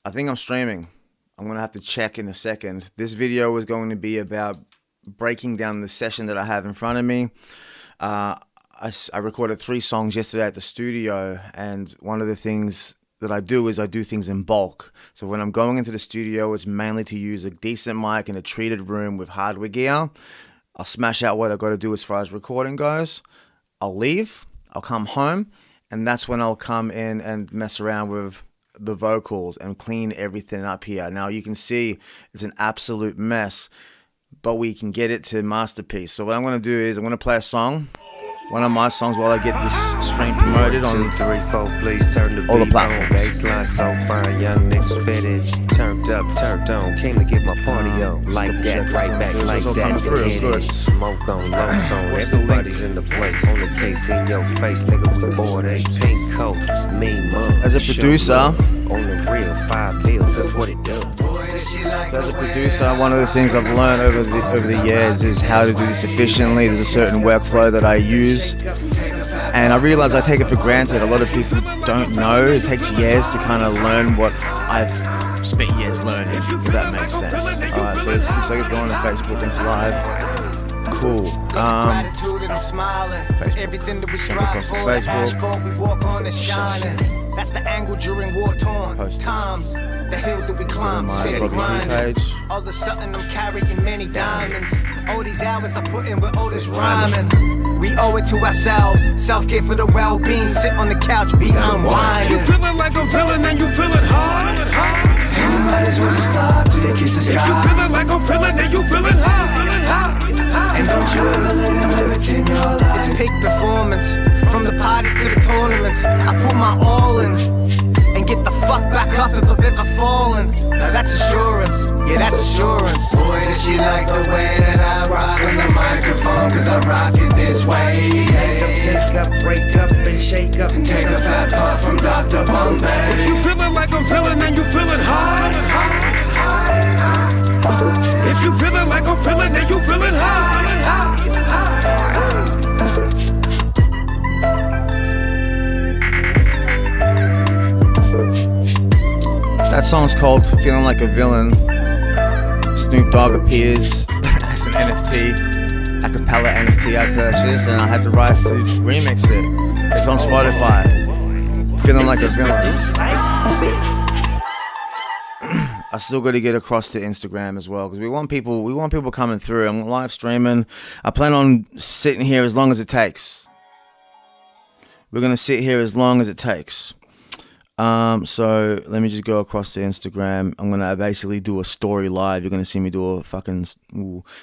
I think I'm streaming. I'm going to have to check in a second. This video is going to be about breaking down the session that I have in front of me. I recorded 3 songs yesterday at the studio, and one of the things that I do is I do things in bulk. So when I'm going into the studio, it's mainly to use a decent mic in a treated room with hardware gear. I'll smash out what I've got to do as far as recording goes. I'll leave, I'll come home, and that's when I'll come in and mess around with the vocals and clean everything up here. Now you can see it's an absolute mess, but we can get it to masterpiece. So what I'm going to do is I'm going to play a song, one of my songs, while I get this stream promoted on 2, 3, 4, please turn the all the beat platforms. on. Baseline so fine, young nigga spit it. Turned up, turned on, came to get my party on. Like that, right back, like that. Through. Good. Smoke on, low on, What's the everybody's in the place. On the case in your face, nigga, we bored. A pink coat, mean mug. As a producer, on the real, 5 bills, that's what it does. So as a producer, one of the things I've learned over the years is how to do this efficiently. There's a certain workflow that I use, and I realize I take it for granted. A lot of people don't know. It takes years to kind of learn what I've spent years learning, if that makes sense. Alright, so it looks like it's going to Facebook, it's live. Cool. Everything that we Jump strive across the for, Facebook. asphalt we walk on is shining. That's the angle during war-torn Post it. times. The hills that we climb, my steady blog grinding. page. All of a sudden I'm carrying many diamonds. All these hours I put in with all this rhyming. We owe it to ourselves. Self-care for the well-being. Sit on the couch, be unwinding. You feeling like I'm feeling and you feeling hard. And you might as well just fly up to the kiss the You sky. feeling like I'm feeling and you feeling hard. And don't you ever let him live within your life. It's peak performance. From the parties to the tournaments, I put my all in and get the fuck back up if I've ever fallen. Now that's assurance, yeah, that's assurance. Boy, does she like the way that I rock on the microphone, cause I rock it this way. Take up, break up, and shake up. Take a fat puff from Dr. Bombay. You feeling like I'm feeling and you feeling hard. If you feeling like I'm feeling and you feeling hard. That song's called Feeling Like a Villain. Snoop Dogg appears as an NFT, a cappella NFT I purchased, and I had the rights to remix it. It's on Spotify. Feeling Like a Villain. I still got to get across to Instagram as well, because we want people coming through. I'm live streaming. I plan on sitting here as long as it takes. We're gonna sit here as long as it takes. So let me just go across to Instagram. I'm gonna basically do a story live. You're gonna see me do a fucking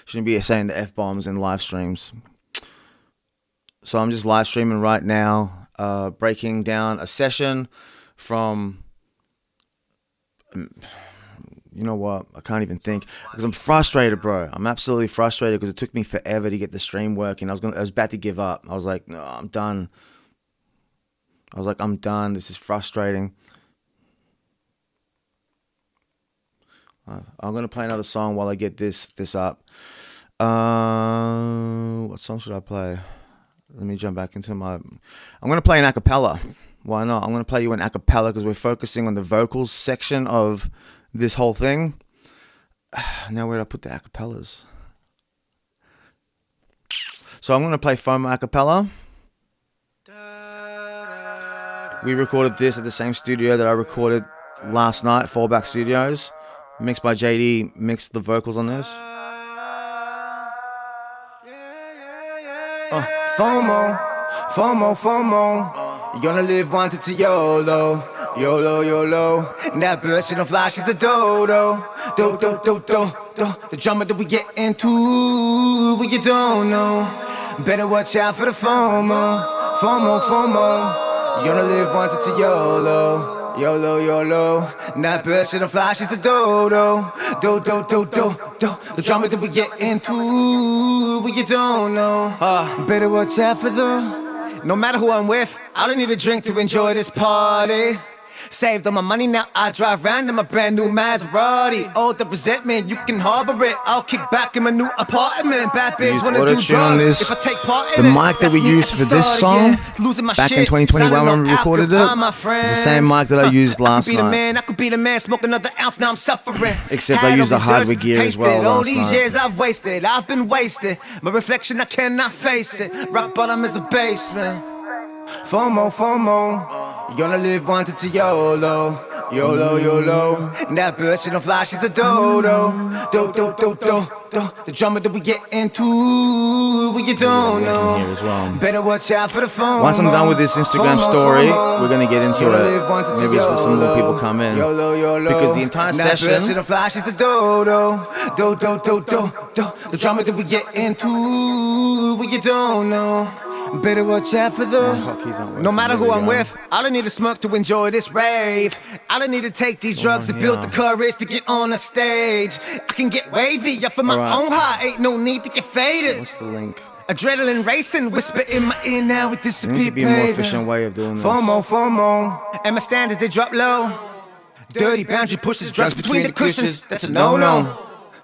shouldn't be saying the F-bombs in live streams. So I'm just live streaming right now, breaking down a session from. You know what? I can't even think because I'm frustrated, bro. I'm absolutely frustrated because it took me forever to get the stream working. I was about to give up. I was like, no, I'm done. I'm done. This is frustrating. I'm gonna play another song while I get this up. What song should I play? Let me jump back into my. I'm gonna play an acapella. Why not? I'm gonna play you an acapella because we're focusing on the vocals section of this whole thing. Now where did I put the acapellas? So I'm gonna play FOMO acapella. We recorded this at the same studio that I recorded last night, Fallback Studios. Mixed by JD, mixed the vocals on this. FOMO, FOMO, FOMO. You're gonna live wanted to YOLO. YOLO, YOLO. And that bird shit don't fly, she's the dodo. Do, do, do, do, do. The drama that we get into, but you don't know. Better watch out for the FOMO. FOMO, FOMO. You're gonna live wanted to YOLO. YOLO, YOLO. And that bird shit don't fly, she's the dodo. Do, do, do, do, do. The drama that we get into, but you don't know. Better watch out for the. No matter who I'm with, I don't need a drink to enjoy this party. Saved all my money, now I drive around in my brand new Maserati. All the resentment, you can harbor it. I'll kick back in my new apartment. Bad bitch wanna do auto-tune on drugs. this. If I take part The in it, mic that we that's me used at for the this start song again. Losing my back in shit, 2021 signing when we on recorded goodbye, it, my it's the friends. same mic that I used last I could be the night. man, I could be the man, smoke another ounce, now I'm suffering. Except I Had used all the these hardware urges to gear as taste well it. All last these night. years I've wasted, I've been wasted. My reflection, I cannot face it. Rock bottom is a basement. FOMO, FOMO. You gonna live once, it's a YOLO. YOLO, YOLO. That bird, she don't fly, she's the dodo. Do, do, do, do, do. The drama that we get into, what you don't here know. as well. Better watch out for the FOMO. Once I'm done with this Instagram FOMO, story, FOMO. we're gonna get into You gonna it. live once, it's a Maybe some more YOLO. people come in. YOLO, YOLO. Because the entire That bird, she session, don't fly, she's the dodo. Do, do, do, do, do. The drama that we get into, what you don't know. Better watch out for the. hotkeys aren't working. No matter There who we I'm go. with, I don't need a smirk to enjoy this rave. I don't need to take these drugs to build the courage to get on the stage. I can get wavy up for my Alright. own high, ain't no need to get faded. What's the link? Adrenaline racing, whisper in my ear now with this There needs to be a more efficient way of doing this. FOMO, FOMO, and my standards they drop low. Dirty boundary pushes drugs between the cushions. That's a no-no.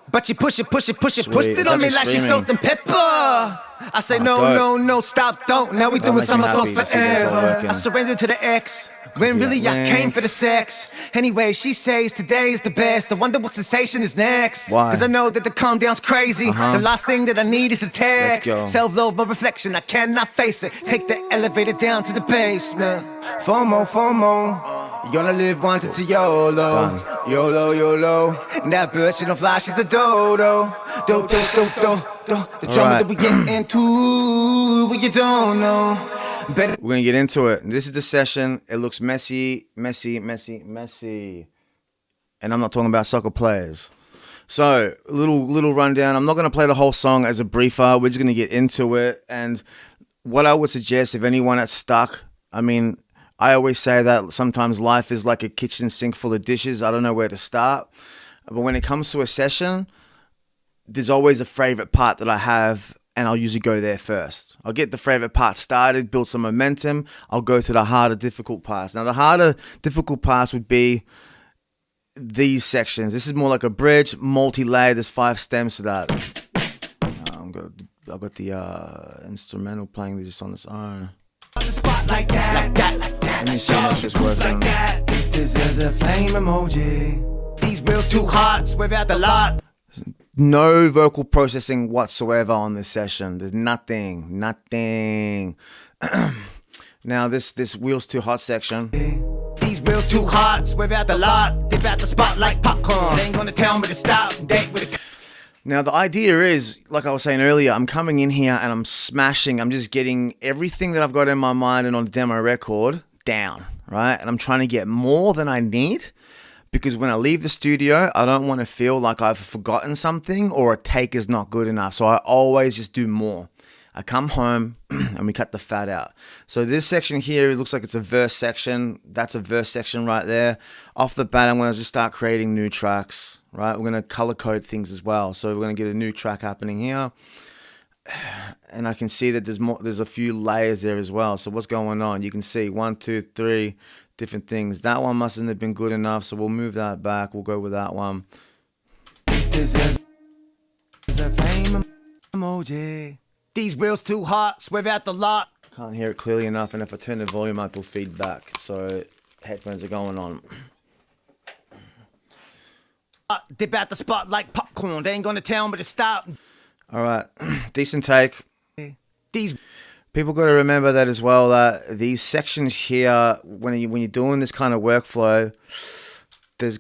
But you push it, pushed Sweet. it on me That's like she's screaming. salt and pepper. I say no, dope. no, no, stop, don't. Now we doing makes me somersaults happy to see this all forever. working. I surrendered to the ex. When really I link. came for the sex. Anyway, she says today is the best. I wonder what sensation is next. Why? Cause I know that the calm down's crazy. The last thing that I need is a text. Let's go. Self-love, my reflection, I cannot face it. Take the elevator down to the basement. FOMO, FOMO. You gonna live once, it's a YOLO. YOLO, YOLO. That bird, she don't fly, she's a dodo. Do, do, do, do, do. The drama Alright. that we get into, what you don't know. Better. We're gonna get into it. This is the session. It looks messy, messy, messy, messy. And I'm not talking about soccer players. So, little rundown. I'm not gonna play the whole song as a briefer. We're just gonna get into it. And what I would suggest, if anyone that's stuck, I mean, I always say that sometimes life is like a kitchen sink full of dishes. I don't know where to start. But when it comes to a session, there's always a favorite part that I have, and I'll usually go there first. I'll get the favorite part started, build some momentum. I'll go to the harder, difficult parts. Now, the harder, difficult parts would be these sections. This is more like a bridge, multi-layered. There's 5 stems to that. I've got the instrumental playing just on its own. On the spot like that, like that. Let me see how much it's working. This is a flame emoji. These wheels too hot, without the lot. No vocal processing whatsoever on this session. There's nothing. Now this wheels too hot section. These wheels too hot, without the lot. Dip out the spot like popcorn. They ain't gonna tell me to stop. Date with a. Now, the idea is, like I was saying earlier, I'm coming in here and I'm smashing. I'm just getting everything that I've got in my mind and on the demo record down, right? And I'm trying to get more than I need, because when I leave the studio, I don't want to feel like I've forgotten something or a take is not good enough. So I always just do more. I come home and we cut the fat out. So this section here, it looks like it's a verse section. That's a verse section right there. Off the bat, I'm going to just start creating new tracks, right? We're going to color code things as well. So we're going to get a new track happening here. And I can see that there's a few layers there as well. So what's going on? You can see 1, 2, 3 different things. That one mustn't have been good enough. So we'll move that back. We'll go with that one. This is a flame emoji. These wheels too hot, without the lot. Can't hear it clearly enough, and if I turn the volume up, it'll feed back. So headphones are going on. Dip out the spot like popcorn. They ain't gonna tell me to stop. All right, decent take. These People got to remember that as well. That these sections here, when you're doing this kind of workflow, there's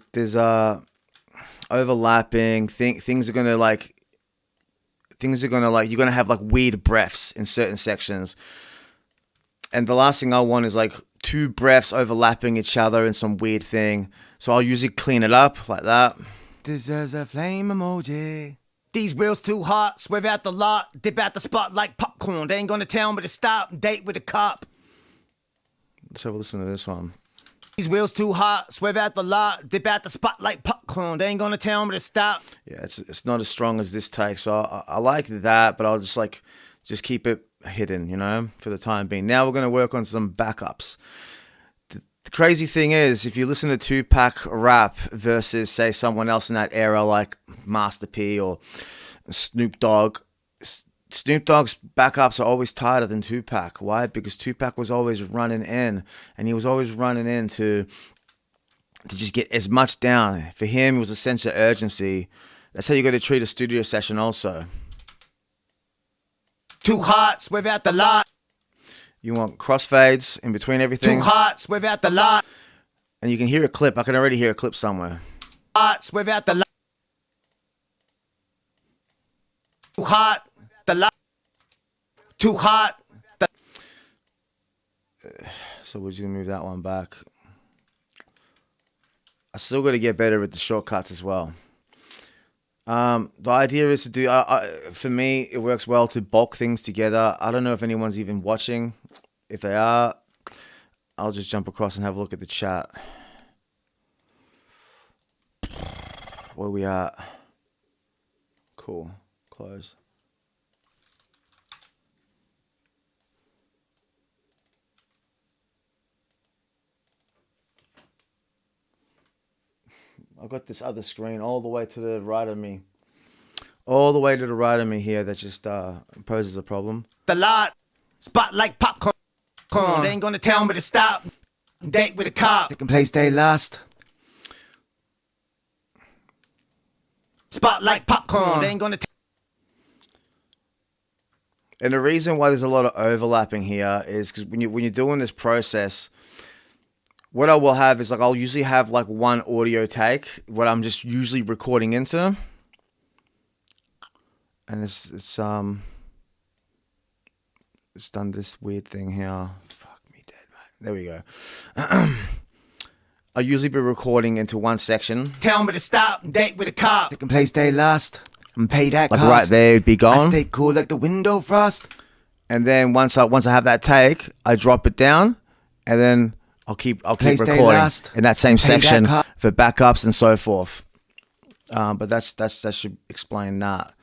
overlapping. Things are gonna like. You're gonna have like weird breaths in certain sections. And the last thing I want is like 2 breaths overlapping each other in some weird thing. So I'll usually clean it up like that. deserves a flame emoji. These wheels too hot, swerve out the lot, dip out the spot like popcorn. They ain't gonna tell me to stop, date with a cop. Let's have a listen to this one. These wheels too hot, swerve out the lot, dip out the spot like popcorn. They ain't gonna tell me to stop. Yeah, it's not as strong as this take, so I like that, but I'll just keep it hidden, for the time being. Now we're gonna work on some backups. The crazy thing is, if you listen to Tupac rap versus, say, someone else in that era like Master P or Snoop Dogg, Snoop Dogg's backups are always tighter than Tupac. Why? Because Tupac was always running in, and he was always running in to just get as much down. For him, it was a sense of urgency. That's how you got to treat a studio session also. Two hearts without the lot. You want crossfades in between everything. Two hearts without the lot. And you can hear a clip. I can already hear a clip somewhere. Hearts without the lot. Too hot. The lot. Too hot. So we're just going to move that one back. I still got to get better with the shortcuts as well. The idea is to do, for me, it works well to bulk things together. I don't know if anyone's even watching. If they are, I'll just jump across and have a look at the chat. Where we at? Cool. Close. I've got this other screen all the way to the right of me. All the way to the right of me here that just poses a problem. The lot. Spot like popcorn. They ain't gonna tell me to stop. Date with a cop. They can play stay lost. Spot like popcorn. They ain't gonna And the reason why there's a lot of overlapping here is because when you're doing this process, what I will have is like I'll usually have like one audio take, what I'm just usually recording into, and it's done this weird thing here. Fuck me dead, mate. There we go. I'll usually be recording into one section. tell me to stop. Date with a cop. They can play stay lost and pay that Like cost. right there, it'd be I gone. stay cool like the window frost. And then once I have that take, I drop it down, and then I'll keep Play stay recording last. in that same Pay that section cut. for backups and so forth. But that should explain that.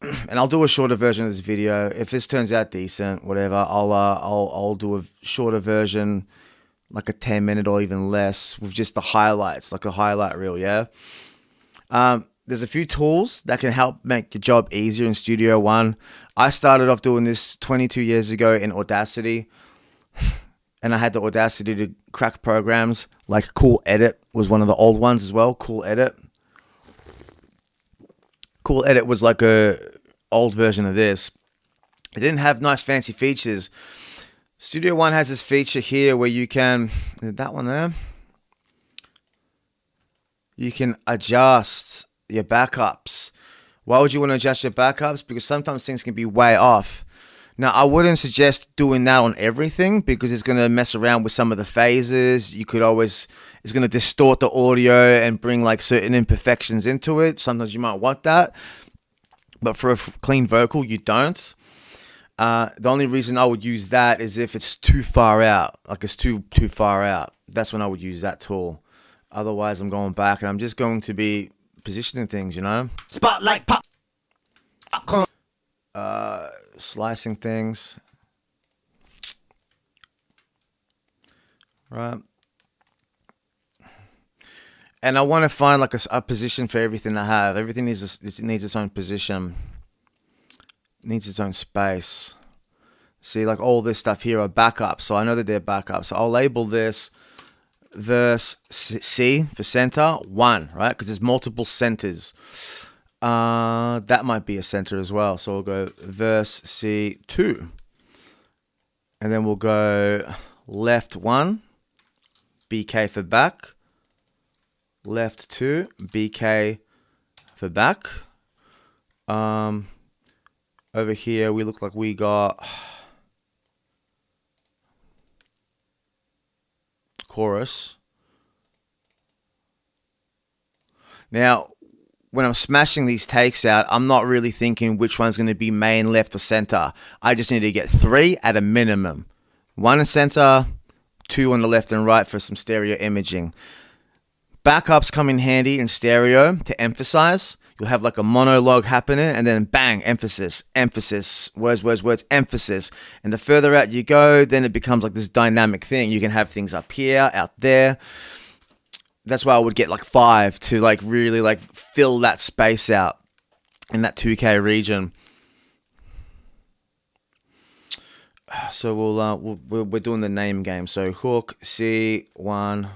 And I'll do a shorter version of this video if this turns out decent. Whatever, I'll do a shorter version, like a 10-minute or even less, with just the highlights, like a highlight reel. Yeah. There's a few tools that can help make the job easier in Studio One. I started off doing this 22 years ago in Audacity. And I had the audacity to crack programs like Cool Edit was one of the old ones as well. Cool Edit. Cool Edit was like a old version of this. It didn't have nice fancy features. Studio One has this feature here where you can, that one there, you can adjust your backups. Why would you want to adjust your backups? Because sometimes things can be way off. Now, I wouldn't suggest doing that on everything because it's going to mess around with some of the phases. It's going to distort the audio and bring like certain imperfections into it. Sometimes you might want that. But for a clean vocal, you don't. The only reason I would use that is if it's too far out. Like it's too far out. That's when I would use that tool. Otherwise, I'm going back and I'm just going to be positioning things, you know? Spotlight popcorn. Slicing things. Right. And I want to find like a position for everything I have. Everything needs its own position. Needs its own space. See, like all this stuff here are backups. So I know that they're backups. So I'll label this verse C for center 1, right? Because there's multiple centers. That might be a center as well. So we'll go verse C2. And then we'll go left 1, BK for back. Left 2, BK for back. Over here, we look like we got chorus. Now, when I'm smashing these takes out, I'm not really thinking which one's going to be main, left, or center. I just need to get 3 at a minimum. 1 in center, 2 on the left and right for some stereo imaging. Backups come in handy in stereo to emphasize. You'll have like a monologue happening, and then bang, emphasis, emphasis, words, words, words, emphasis. And the further out you go, then it becomes like this dynamic thing. You can have things up here, out there. That's why I would get like 5 to like really like fill that space out in that 2K region. So we're doing the name game. So hook, C1.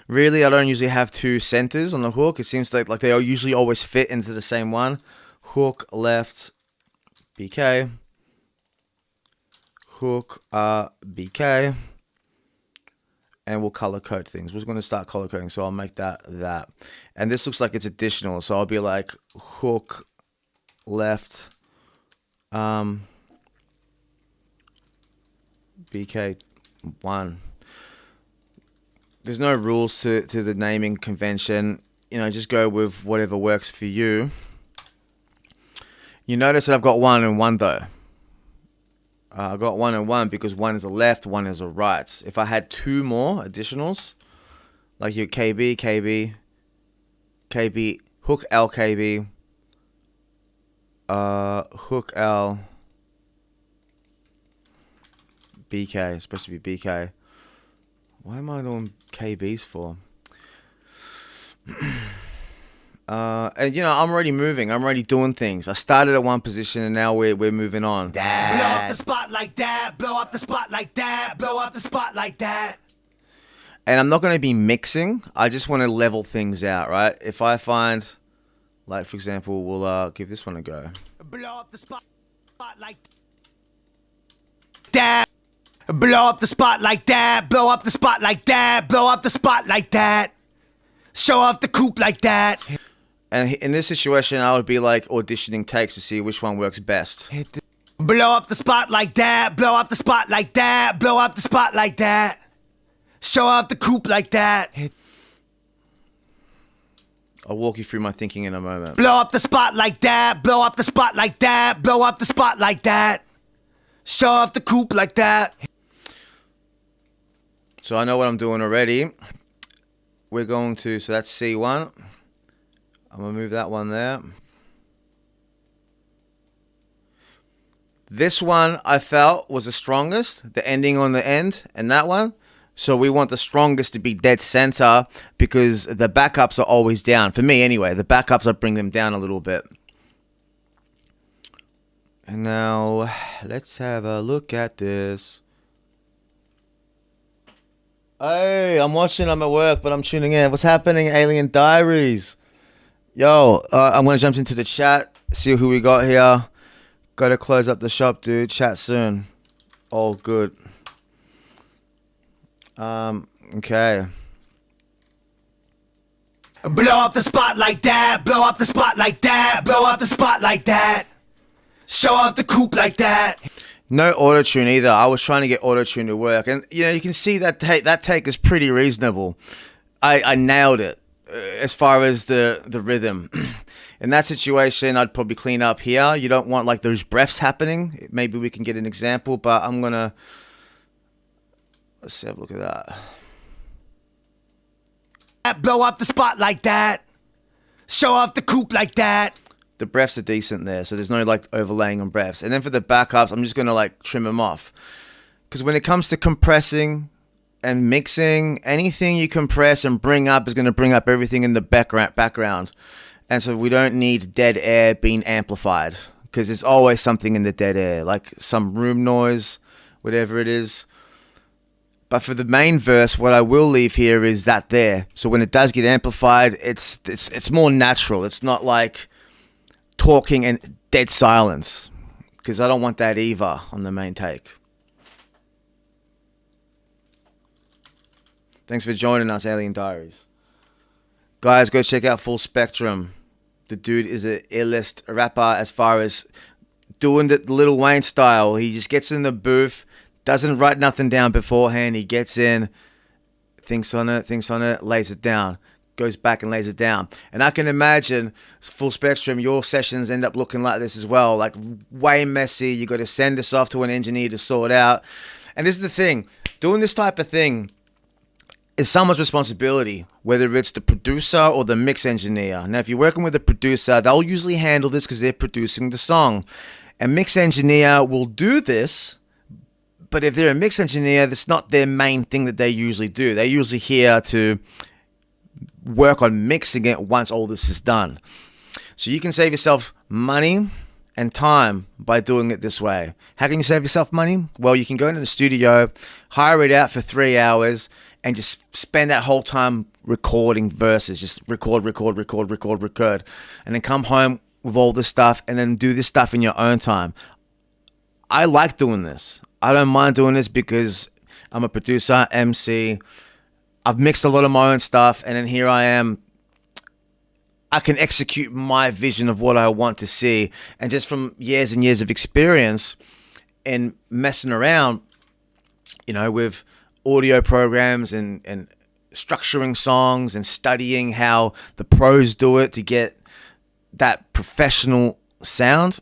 Really, I don't usually have 2 centers on the hook. It seems like they usually always fit into the same one. Hook, left, BK. Hook, BK. And we'll color code things. We're going to start color coding, so I'll make that. And this looks like it's additional, so I'll be like hook, left, BK1. There's no rules to the naming convention. Just go with whatever works for you. You notice that I've got 1 and 1 though. I got 1 and 1 because 1 is a left, 1 is a right. If I had 2 more additionals, like your KB, KB, KB, hook L, KB, hook L, BK. It's supposed to be BK. Why am I doing KBs for? And I'm already moving. I'm already doing things. I started at one position and now we're moving on. Blow up the spot like that. Blow up the spot like that. Blow up the spot like that. And I'm not going to be mixing. I just want to level things out, right? If I find, like for example, we'll give this one a go. Blow up the spot like that. Blow up the spot like that. Blow up the spot like that. Blow up the spot like that. Show off the coupe like that. And in this situation, I would be like auditioning takes to see which one works best. Blow up the spot like that. Blow up the spot like that. Blow up the spot like that. Show off the coupe like that. I'll walk you through my thinking in a moment. Blow up the spot like that. Blow up the spot like that. Blow up the spot like that. Show off the coupe like that. So I know what I'm doing already. We're going to, so that's C1. I'm going to move that one there. This one I felt was the strongest, the ending on the end, and that one. So we want the strongest to be dead center because the backups are always down. For me anyway, the backups, I bring them down a little bit. And now let's have a look at this. Hey, I'm watching, I'm at work, but I'm tuning in. What's happening, Alien Diaries? Yo, I'm going to jump into the chat, see who we got here. Got to close up the shop, dude. Chat soon. All good. Okay. Blow up the spot like that. Blow up the spot like that. Blow up the spot like that. Show off the coupe like that. No auto-tune either. I was trying to get auto-tune to work. And, you can see that take is pretty reasonable. I nailed it as far as the rhythm. In that situation, I'd probably clean up here. You don't want, like, those breaths happening. Maybe we can get an example, but I'm going to... Let's have a look at that. Blow up the spot like that. Show off the coupe like that. The breaths are decent there, so there's no like overlaying on breaths. And then for the backups, I'm just going to like trim them off. Because when it comes to compressing and mixing, anything you compress and bring up is going to bring up everything in the background. And so we don't need dead air being amplified. Because there's always something in the dead air, like some room noise, whatever it is. But for the main verse, what I will leave here is that there. So when it does get amplified, it's more natural. It's not like talking and dead silence, because I don't want that either on the main take. Thanks for joining us, Alien Diaries. Guys, go check out Full Spectrum. The dude is an illest rapper as far as doing the Lil Wayne style. He just gets in the booth, doesn't write nothing down beforehand. He gets in, thinks on it, lays it down. Goes back and lays it down. And I can imagine Full Spectrum, your sessions end up looking like this as well, like way messy. You got to send this off to an engineer to sort out. And this is the thing, doing this type of thing, is someone's responsibility, whether it's the producer or the mix engineer. Now, if you're working with a producer, they'll usually handle this because they're producing the song. A mix engineer will do this, but if they're a mix engineer, that's not their main thing that they usually do. They're usually here to work on mixing it once all this is done. So you can save yourself money and time by doing it this way. How can you save yourself money? Well, you can go into the studio, hire it out for 3 hours, and just spend that whole time recording verses. Just record, and then come home with all this stuff, and then do this stuff in your own time. I like doing this. I don't mind doing this because I'm a producer, MC. I've mixed a lot of my own stuff, and then here I am. I can execute my vision of what I want to see. And just from years and years of experience and messing around, with audio programs and structuring songs and studying how the pros do it to get that professional sound,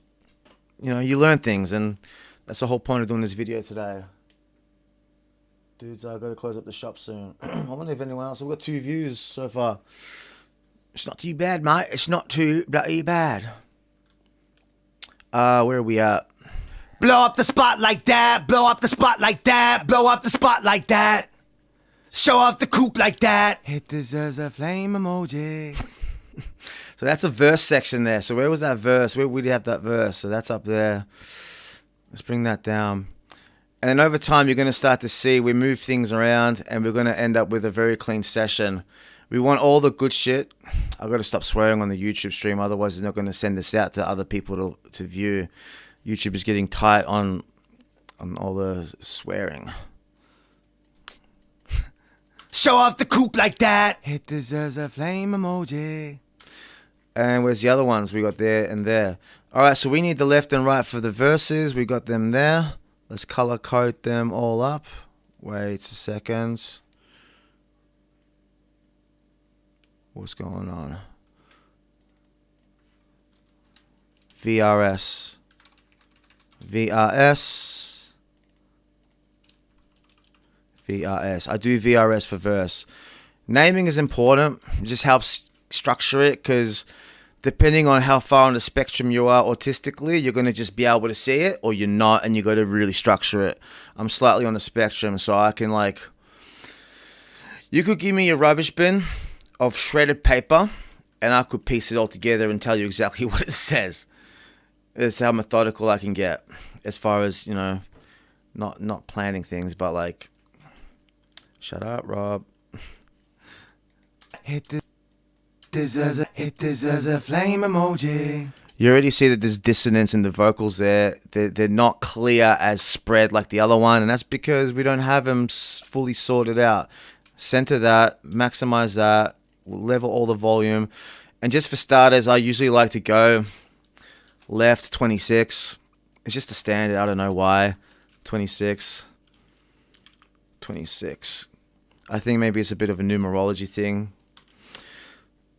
you learn things. And that's the whole point of doing this video today. Dudes, I got to close up the shop soon. I wonder if anyone else. We've got 2 views so far. It's not too bad, mate. It's not too bloody bad. Where are we at? Blow up the spot like that. Blow up the spot like that. Blow up the spot like that. Show off the coupe like that. It deserves a flame emoji. So that's a verse section there. So where was that verse? Where would you have that verse? So that's up there. Let's bring that down. And then over time, you're going to start to see we move things around and we're going to end up with a very clean session. We want all the good shit. I've got to stop swearing on the YouTube stream. Otherwise, it's not going to send this out to other people to view. YouTube is getting tight on all the swearing. Show off the coupe like that. It deserves a flame emoji. And where's the other ones? We got there and there. All right, so we need the left and right for the verses. We got them there. Let's color code them all up. Wait a second. What's going on? VRS. I do VRS for verse. Naming is important. It just helps structure it because depending on how far on the spectrum you are autistically, you're going to just be able to see it or you're not, and you got to really structure it. I'm slightly on the spectrum, so I can you could give me a rubbish bin of shredded paper and I could piece it all together and tell you exactly what it says. That's how methodical I can get as far as, not planning things, but shut up, Rob. It deserves a flame emoji. You already see that there's dissonance in the vocals there. They're not clear as spread like the other one, and that's because we don't have them fully sorted out. Center that, maximize that, level all the volume. And just for starters, I usually like to go left 26. It's just a standard. I don't know why. 26. I think maybe it's a bit of a numerology thing.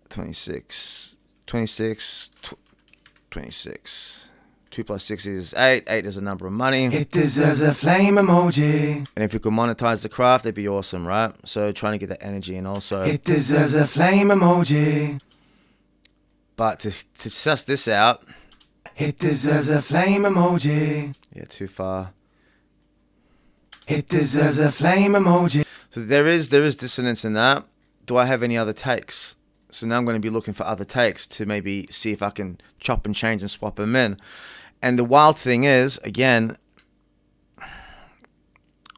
26. 2 plus 6 is 8. 8 is a number of money. It deserves a flame emoji. And if we could monetize the craft, that'd be awesome, right? So trying to get that energy and also... It deserves a flame emoji. But to suss this out... It deserves a flame emoji. Yeah, too far. It deserves a flame emoji. So there is dissonance in that. Do I have any other takes? So now I'm going to be looking for other takes to maybe see if I can chop and change and swap them in. And the wild thing is, again,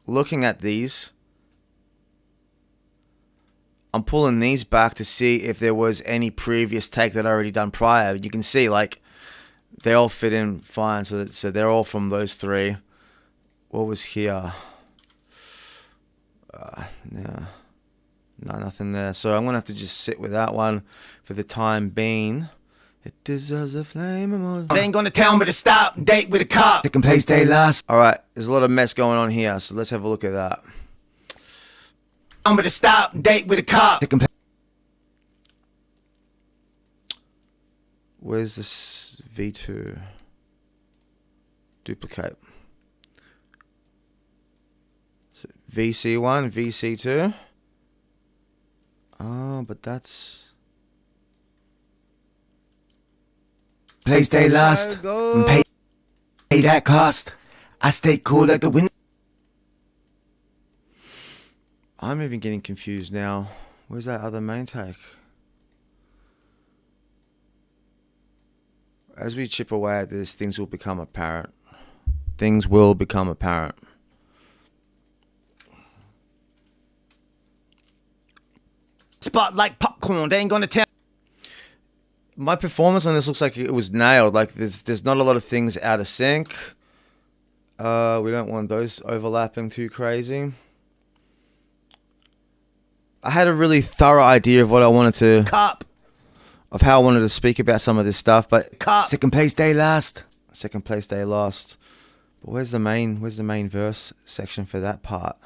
looking at these, I'm pulling these back to see if there was any previous take that I already done prior. You can see, they all fit in fine. So they're all from those 3. What was here? No, nothing there. So I'm going to have to just sit with that one for the time being. It deserves a flame emoji. They ain't gonna tell me to stop, date with a cop. They can play stay lost. All right, there's a lot of mess going on here, so let's have a look at that. I'm gonna stop, date with a cop. They can play. Where's this V2? Duplicate. So VC1, VC2. Oh, but that's... Play stay last. Go. Pay that cost. I stay cool like the wind. I'm even getting confused now. Where's that other main take? As we chip away at this, things will become apparent. Things will become apparent. Spot like popcorn, they ain't gonna tell. My performance on this looks like it was nailed. Like there's not a lot of things out of sync. We don't want those overlapping too crazy. I had a really thorough idea of what I wanted to... Cop. Of how I wanted to speak about some of this stuff, but... Cop. Second place day last. Second place day lost. But where's the main verse section for that part?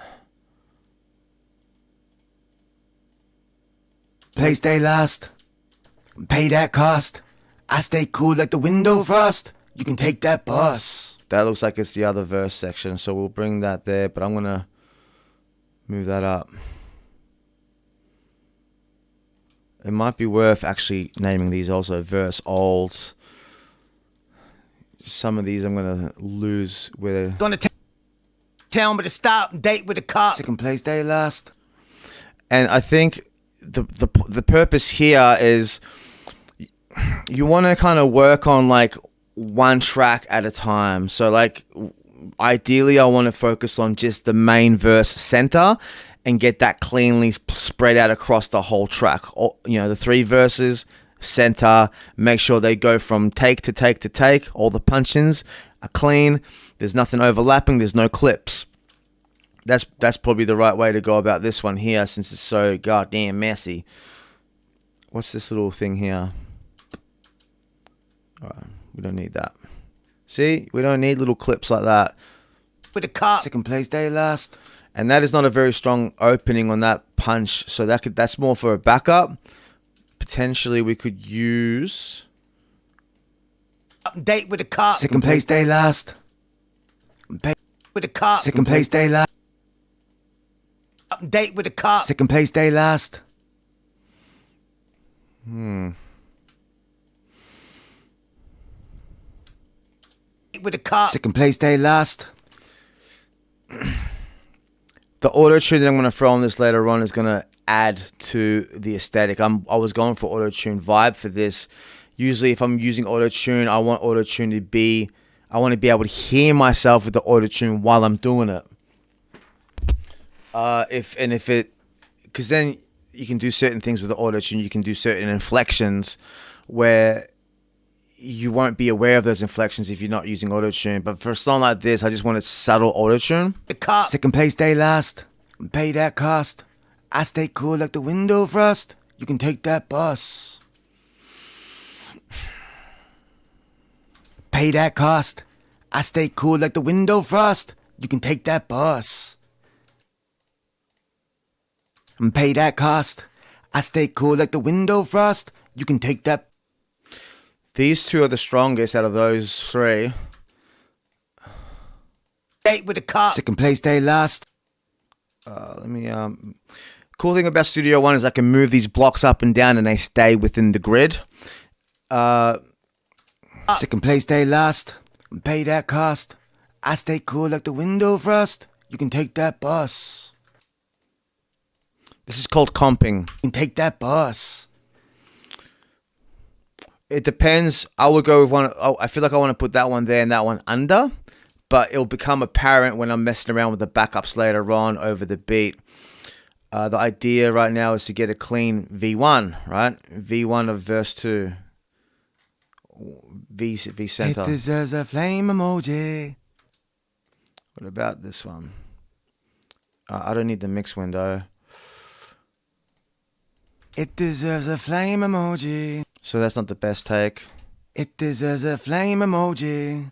Place day last. Pay that cost. I stay cool like the window frost. You can take that bus. That looks like it's the other verse section, so we'll bring that there, but I'm gonna move that up. It might be worth actually naming these also verse old. Some of these I'm gonna lose where they're... Gonna tell me to stop and date with the cop. Second place day last. And I think the purpose here is you want to kind of work on like one track at a time. So like ideally I want to focus on just the main verse center and get that cleanly spread out across the whole track. You know, the 3 verses, center, make sure they go from take to take to take. All the punch-ins are clean. There's nothing overlapping. There's no clips. That's probably the right way to go about this one here, since it's so goddamn messy. What's this little thing here? All right, we don't need that. See, we don't need little clips like that. With the cop. Second place day last. And that is not a very strong opening on that punch, so that's more for a backup. Potentially, we could use... Date with the cop. Second place day last. Pay with the cop. Second place day last. Date with the cop. Second place day last. With the cop. Second place day last. The auto-tune that I'm going to throw on this later on is going to add to the aesthetic. I was going for auto-tune vibe for this. Usually if I'm using auto-tune, I want auto-tune to be... I want to be able to hear myself with the auto-tune while I'm doing it. Because then you can do certain things with the auto-tune. You can do certain inflections where you won't be aware of those inflections if you're not using auto-tune. But for a song like this, I just wanted subtle auto-tune. Second place day last. Pay that cost. I stay cool like the window frost. You can take that bus. Pay that cost. I stay cool like the window frost. You can take that bus. And pay that cost. I stay cool like the window frost. You can take that. These two are the strongest out of those 3. Date with the cop. Second place day last. Cool thing about Studio One is I can move these blocks up and down and they stay within the grid. Second place day last. Pay that cost. I stay cool like the window frost. You can take that bus. This is called comping. You can take that bus. It depends. I would go with one. I feel like I want to put that one there and that one under, but it'll become apparent when I'm messing around with the backups later on over the beat. The idea right now is to get a clean V1, right? V1 of verse 2. V center. It deserves a flame emoji. What about this one? I don't need the mix window. It deserves a flame emoji. So that's not the best take. It deserves a flame emoji.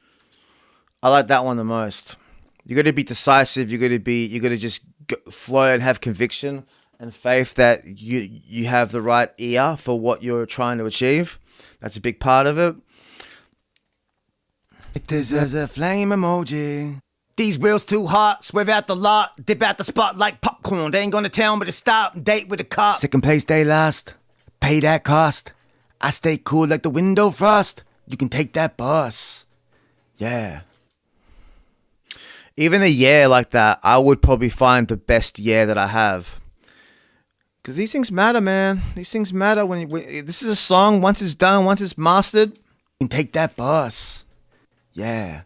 I like that one the most. You got to be decisive. You got to just flow and have conviction and faith that you have the right ear for what you're trying to achieve. That's a big part of it. It deserves a flame emoji. These wheels too hot, swerve out the lot, dip out the spot like popcorn. They ain't gonna tell me to stop, date with a cop. Second place, they last, pay that cost. I stay cool like the window frost. You can take that bus. Yeah. Even a yeah like that, I would probably find the best yeah that I have. Because these things matter, man. These things matter when this is a song. Once it's done, once it's mastered, You can take that bus. Yeah.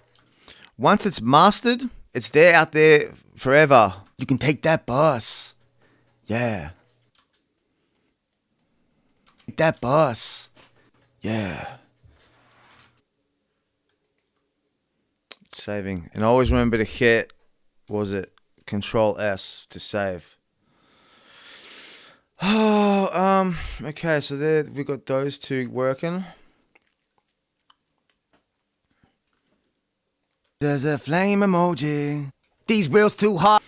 once it's mastered, it's there out there forever. You can take that bus. Yeah. Take that bus. Yeah. Saving. And always remember to hit, what was it? Control S to save. Oh, okay, so there we got those two working. There's a flame emoji. These wheels too hot.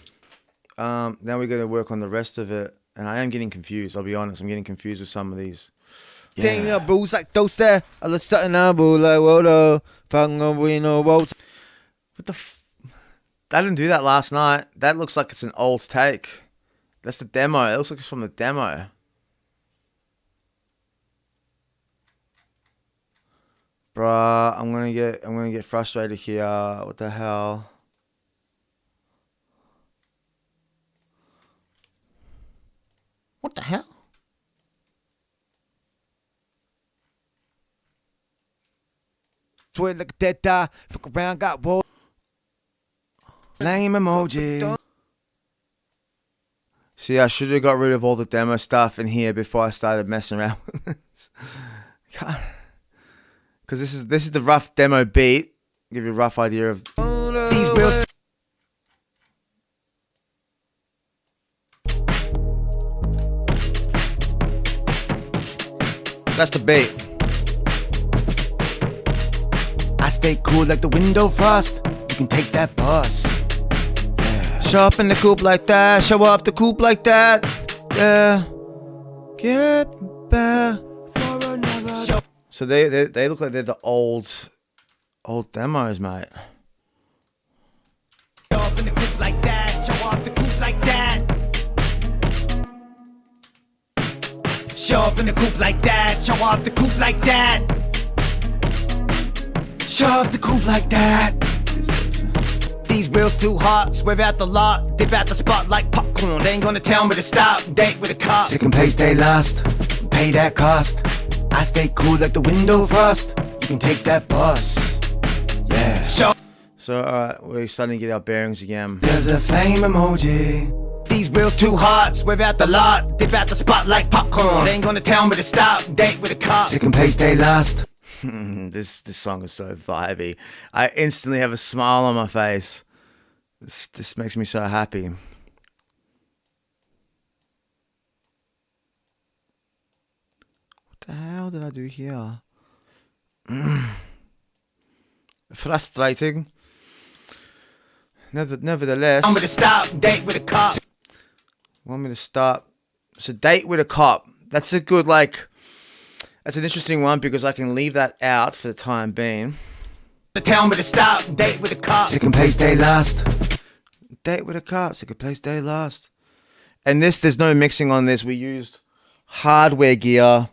Now we're gonna work on the rest of it. And I am getting confused, I'll be honest. I'm getting confused with some of these. Yeah. Bulls like those there. I like something like whoa, what the I didn't do that last night. That looks like it's an old take. That's the demo. It looks like it's from the demo. Bruh, I'm gonna get frustrated here. What the hell? What the hell? Swear like a dead die. Fuck around, got woe. Flame emoji. See, I should have got rid of all the demo stuff in here before I started messing around with this. Because this is the rough demo beat. Give you a rough idea of These wheels. that's the beat. I stay cool like the window frost. You can take that bus. Show up in the coupe like that. Show off the coupe like that. Yeah. Get back. So they look like they're the old demos, mate. Show up in the coupe like that. Show off the coupe like that. Show up in the coupe like that. Show off the coupe like that. Show off the coupe like that. These wheels too hot, swerve out the lot, dip out the spot like popcorn. They ain't gonna tell me to stop, date with a cop. Second place, they lost, pay that cost. I stay cool like the window frost. You can take that bus. Yeah. So alright, we're starting to get our bearings again. There's a flame emoji. These wheels too hot, swerve out the lot, dip out the spot like popcorn. They ain't gonna tell me to stop, date with a cop. Second place, they lost. This song is so vibey. I instantly have a smile on my face. This makes me so happy. What the hell did I do here? Frustrating. Nevertheless. Want me to stop, date with a cop. Want me to start? So date with a cop. That's a good that's an interesting one because I can leave that out for the time being. Tell me to stop, date with a cop. Second place, they lost. Date with a cop. Second place, they lost. And there's no mixing on this. We used hardware gear.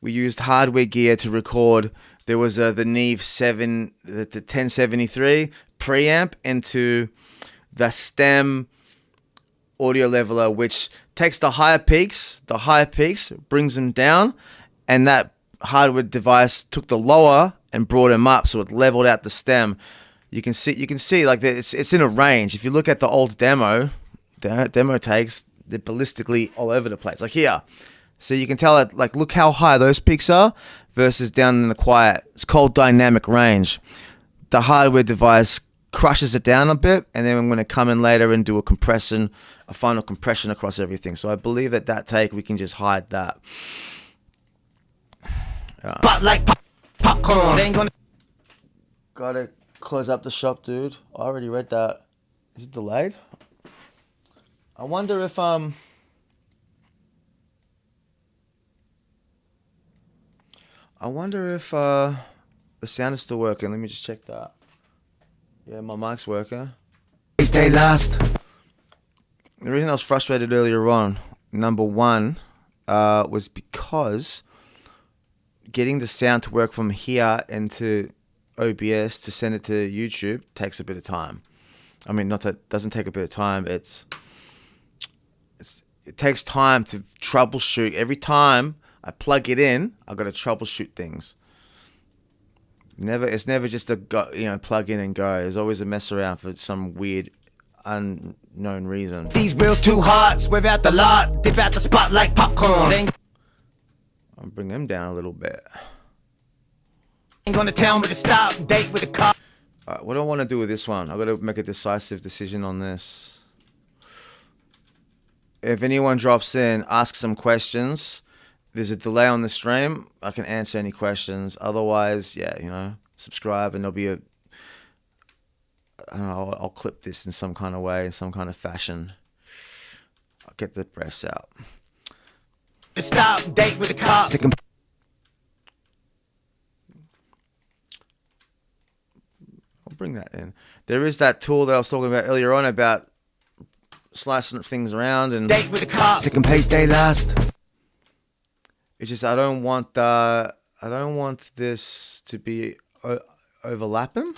We used hardware gear to record. There was the Neve 7, the 1073 preamp into the stem audio leveler, which takes the higher peaks, brings them down, and that hardware device took the lower and brought them up, so it leveled out the stem. You can see like it's in a range. If you look at the old demo takes, they're ballistically all over the place. Like here, so you can tell that, like, look how high those peaks are versus down in the quiet. It's called dynamic range. The hardware device crushes it down a bit, and then I'm going to come in later and do a final compression across everything. So I believe that take, we can just hide that. But like popcorn, they ain't gonna. Gotta close up the shop, dude. I already read that. Is it delayed? I wonder if the sound is still working. Let me just check that. Yeah, my mic's working. Stay lost. The reason I was frustrated earlier on, number one, was because getting the sound to work from here into OBS to send it to YouTube takes a bit of time. I mean, not that it doesn't take a bit of time. It takes time to troubleshoot. Every time I plug it in, I've got to troubleshoot things. It's never just a go, plug in and go. There's always a mess around for some weird, unknown reason. These wheels too hot, without the lot, dip out the spot like popcorn. I'll bring them down a little bit. Ain't gonna tell me to stop, date with a car. What do I want to do with this one? I've got to make a decisive decision on this. If anyone drops in, ask some questions. There's a delay on the stream. I can answer any questions. Otherwise, yeah, subscribe and there'll be I'll clip this in some kind of way, in some kind of fashion. I'll get the breaths out. Stop, date with a car. I'll bring that in. There is that tool that I was talking about earlier on about slicing things around and date with a car. Sick and pay, stay last. It's just I don't want this to be overlapping.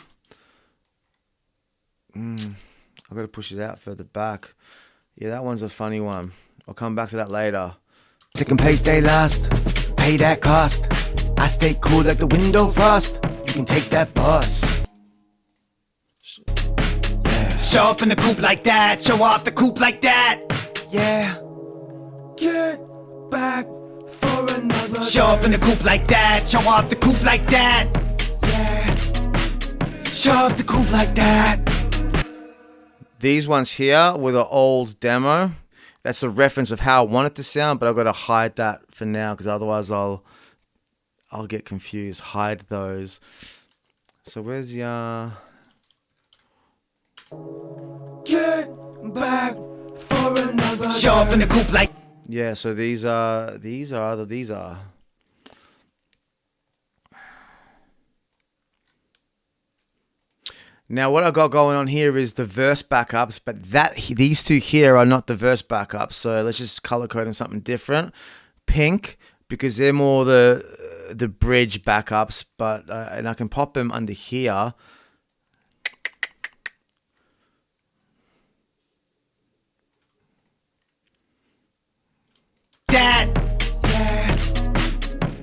I've got to push it out further back. Yeah, that one's a funny one. I'll come back to that later. Sick and pay, stay last. Pay that cost. I stay cool like the window frost. You can take that bus. Yeah. Show up in the coupe like that. Show off the coupe like that. Yeah. Get back for another. Show up in the coupe like that. Show off the coupe like that. Yeah. Show off the coupe like that. These ones here were the old demo. That's a reference of how I want it to sound, but I've got to hide that for now because otherwise I'll get confused. Hide those. So where's your... Get back for another. Show up in the coupe like... Yeah, so these are. Now, what I got going on here is the verse backups, but these two here are not the verse backups. So let's just color code them something different. Pink, because they're more the bridge backups, but and I can pop them under here. That, yeah.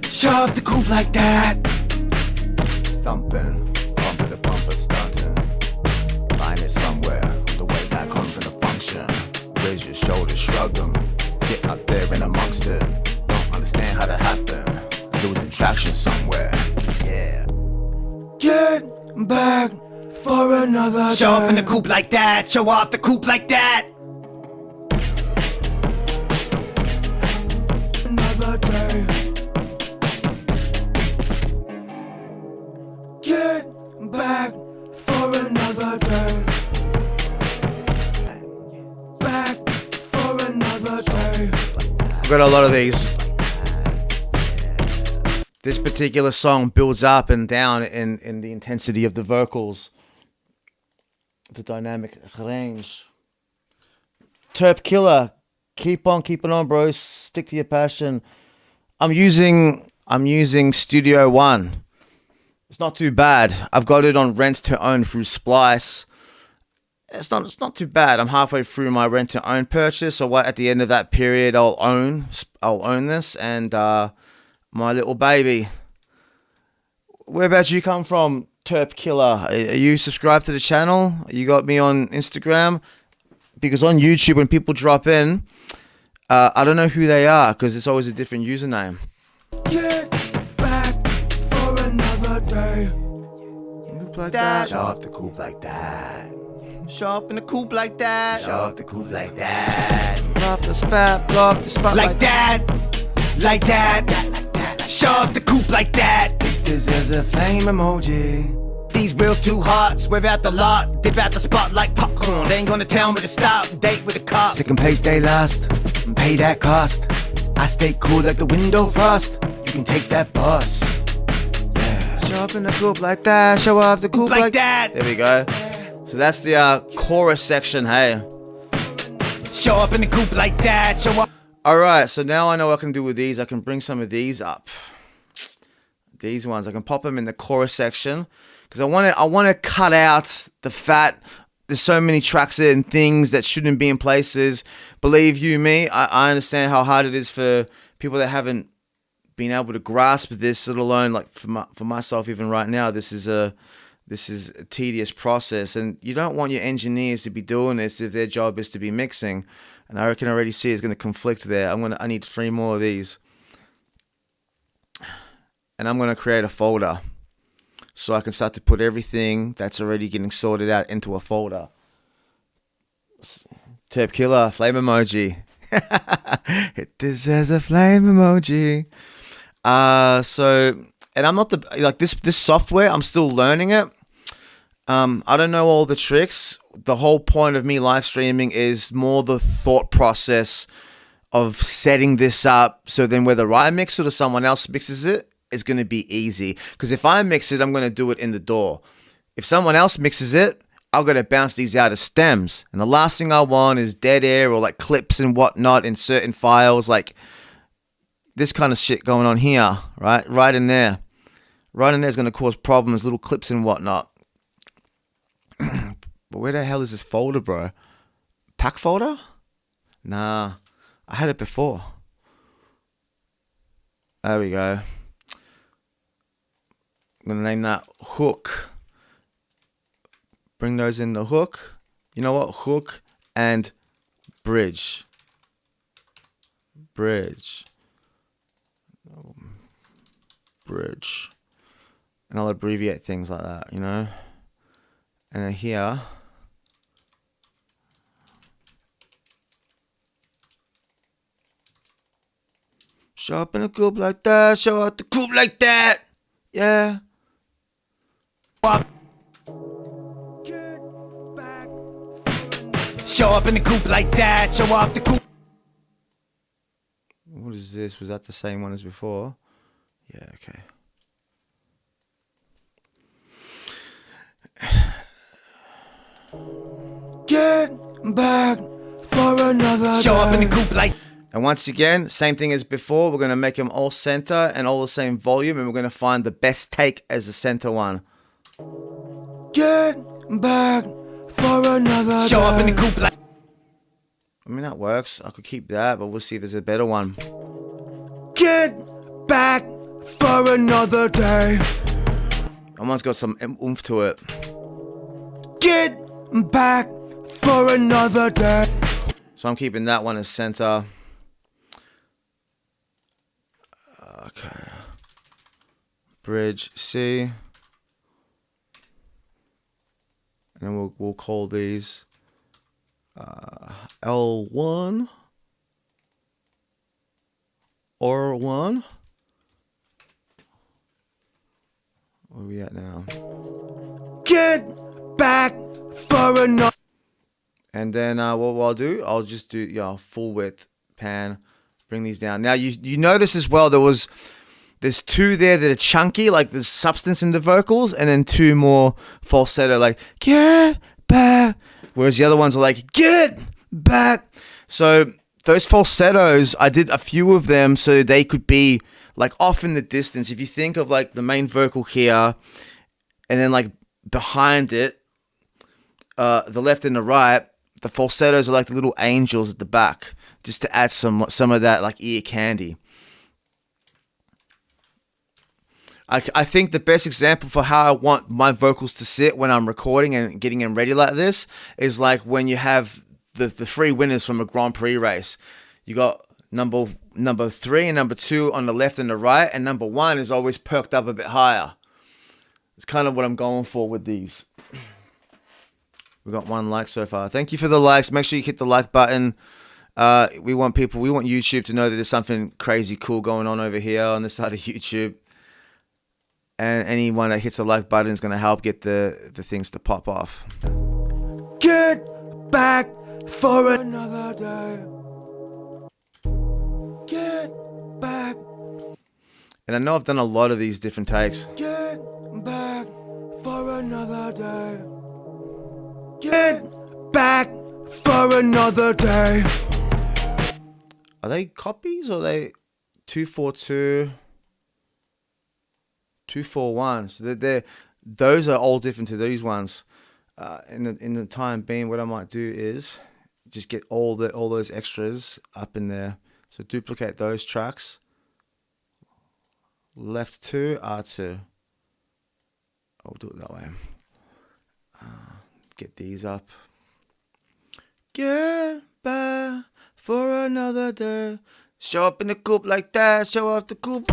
Shove the coupe like that. Thumping, bumper to bumper stunting. Line it somewhere on the way back home from the function. Raise your shoulders, shrug them. Get up there and amongst it. Don't understand how that happened. Losing traction somewhere. Yeah. Get back for another. Show up in the coupe like that. Show off the coupe like that. Another day. Get back for another day. Back for another day. I've got a lot of these. This particular song builds up and down in the intensity of the vocals, the dynamic range. Terp Killer, keep on keeping on, bro. Stick to your passion. I'm using Studio One. It's not too bad. I've got it on rent to own through Splice. It's not too bad. I'm halfway through my rent to own purchase, so at the end of that period, I'll own this and my little baby. Whereabouts you come from, Terp Killer? Are you subscribed to the channel? You got me on Instagram? Because on YouTube, when people drop in, I don't know who they are because it's always a different username. Get back for another day. Coupe like that. Show off the coupe like that. Show up in the coupe like that. Show off the coupe like that. Blow up the spot Like that. Like that. Like that. Show off the coupe like that. This is a flame emoji. These wheels too hot, swerve out the lot, dip out the spot like popcorn. They ain't gonna tell me to stop, date with a cop. Sick and pay, stay lost, and pay that cost. I stay cool like the window frost. You can take that bus. Yeah. Show up in the coupe like that. Show off the coupe like that. There we go. So that's the chorus section, hey. Show up in the coupe like that. Show up. All right, so now I know what I can do with these. I can bring some of these up. These ones, I can pop them in the chorus section because I want to cut out the fat. There's so many tracks there and things that shouldn't be in places. Believe you me, I understand how hard it is for people that haven't been able to grasp this, let alone like for myself even right now. This is a tedious process, and you don't want your engineers to be doing this if their job is to be mixing. And I can already see it's going to conflict there. I need 3 more of these. And I'm going to create a folder so I can start to put everything that's already getting sorted out into a folder. Terp Killer, flame emoji. Hit this as a flame emoji. And I'm not this software, I'm still learning it. I don't know all the tricks. The whole point of me live streaming is more the thought process of setting this up. So then whether I mix it or someone else mixes it, is going to be easy. Because if I mix it, I'm going to do it in the DAW. If someone else mixes it, I'm going to bounce these out as stems. And the last thing I want is dead air or like clips and whatnot in certain files. Like this kind of shit going on here, right? Right in there. Right in there is going to cause problems, little clips and whatnot. But where the hell is this folder, bro? Pack folder? Nah, I had it before. There we go. I'm going to name that hook. Bring those in the hook. You know what? Hook and bridge. Bridge. Bridge. And I'll abbreviate things like that, you know? And then here. Show up in a coupe like that. Show out the coupe like that. Yeah. Show up in the coupe like that. Show off the coupe. What is this? Was that the same one as before? Yeah, okay. Get back for another. Show up in the coupe like. And once again, same thing as before. We're going to make them all center and all the same volume. And we're going to find the best take as the center one. Get back for another. Show up in the coupe like. I mean, that works. I could keep that, but we'll see if there's a better one. Get back for another day. Someone's got some oomph to it. Get back for another day. So I'm keeping that one as center. Okay. Bridge C. And then we'll call these L1 or 1. Where are we at now? Get back for another. And then what I'll do, I'll just do full width pan. Bring these down. Now you notice as well there's 2 there that are chunky, like there's substance in the vocals, and then 2 more falsetto, like get back. Whereas the other ones are like get back. So those falsettos, I did a few of them so they could be like off in the distance. If you think of like the main vocal here, and then like behind it, the left and the right, the falsettos are like the little angels at the back, just to add some of that like ear candy. I think the best example for how I want my vocals to sit when I'm recording and getting them ready like this is like when you have the 3 winners from a Grand Prix race. You got number 3 and number 2 on the left and the right, and number 1 is always perked up a bit higher. It's kind of what I'm going for with these. We got 1 like so far. Thank you for the likes. Make sure you hit the like button. We want YouTube to know that there's something crazy cool going on over here on this side of YouTube. And anyone that hits the like button is going to help get the things to pop off. Get back for another day. Get back. And I know I've done a lot of these different takes. Get back for another day. for another day. Are they copies or are they 242, 241? So those are all different to these ones. In the time being, what I might do is just get all those extras up in there. So duplicate those tracks. Left 2, R2. I'll do it that way. Get these up. Get back for another day. Show up in the coupe like that. Show off the coupe.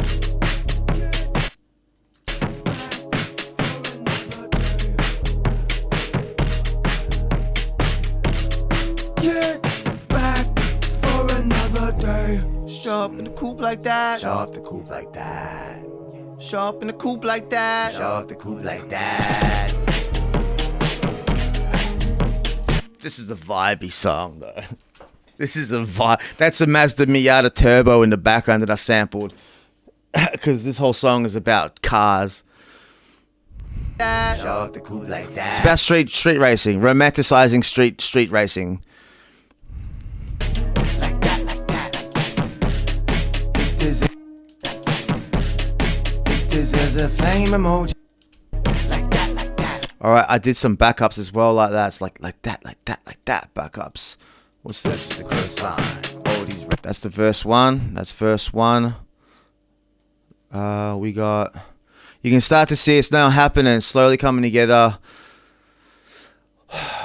Get back for another day. Show up in the coupe like that. Show off the coupe like that. Show up in the coupe like that. Show off the coupe like that. This is a vibey song, though. This is a vibe. That's a Mazda Miata Turbo in the background that I sampled. Because this whole song is about cars. Show off the coupe like that. It's about street racing. Romanticizing street racing. Like that, like that. This is a flame emoji. Like that, like that. Alright, I did some backups as well like that. It's like that backups. What's this? The cross sign. That's the verse 1. That's verse 1. We got... You can start to see it's now happening, slowly coming together.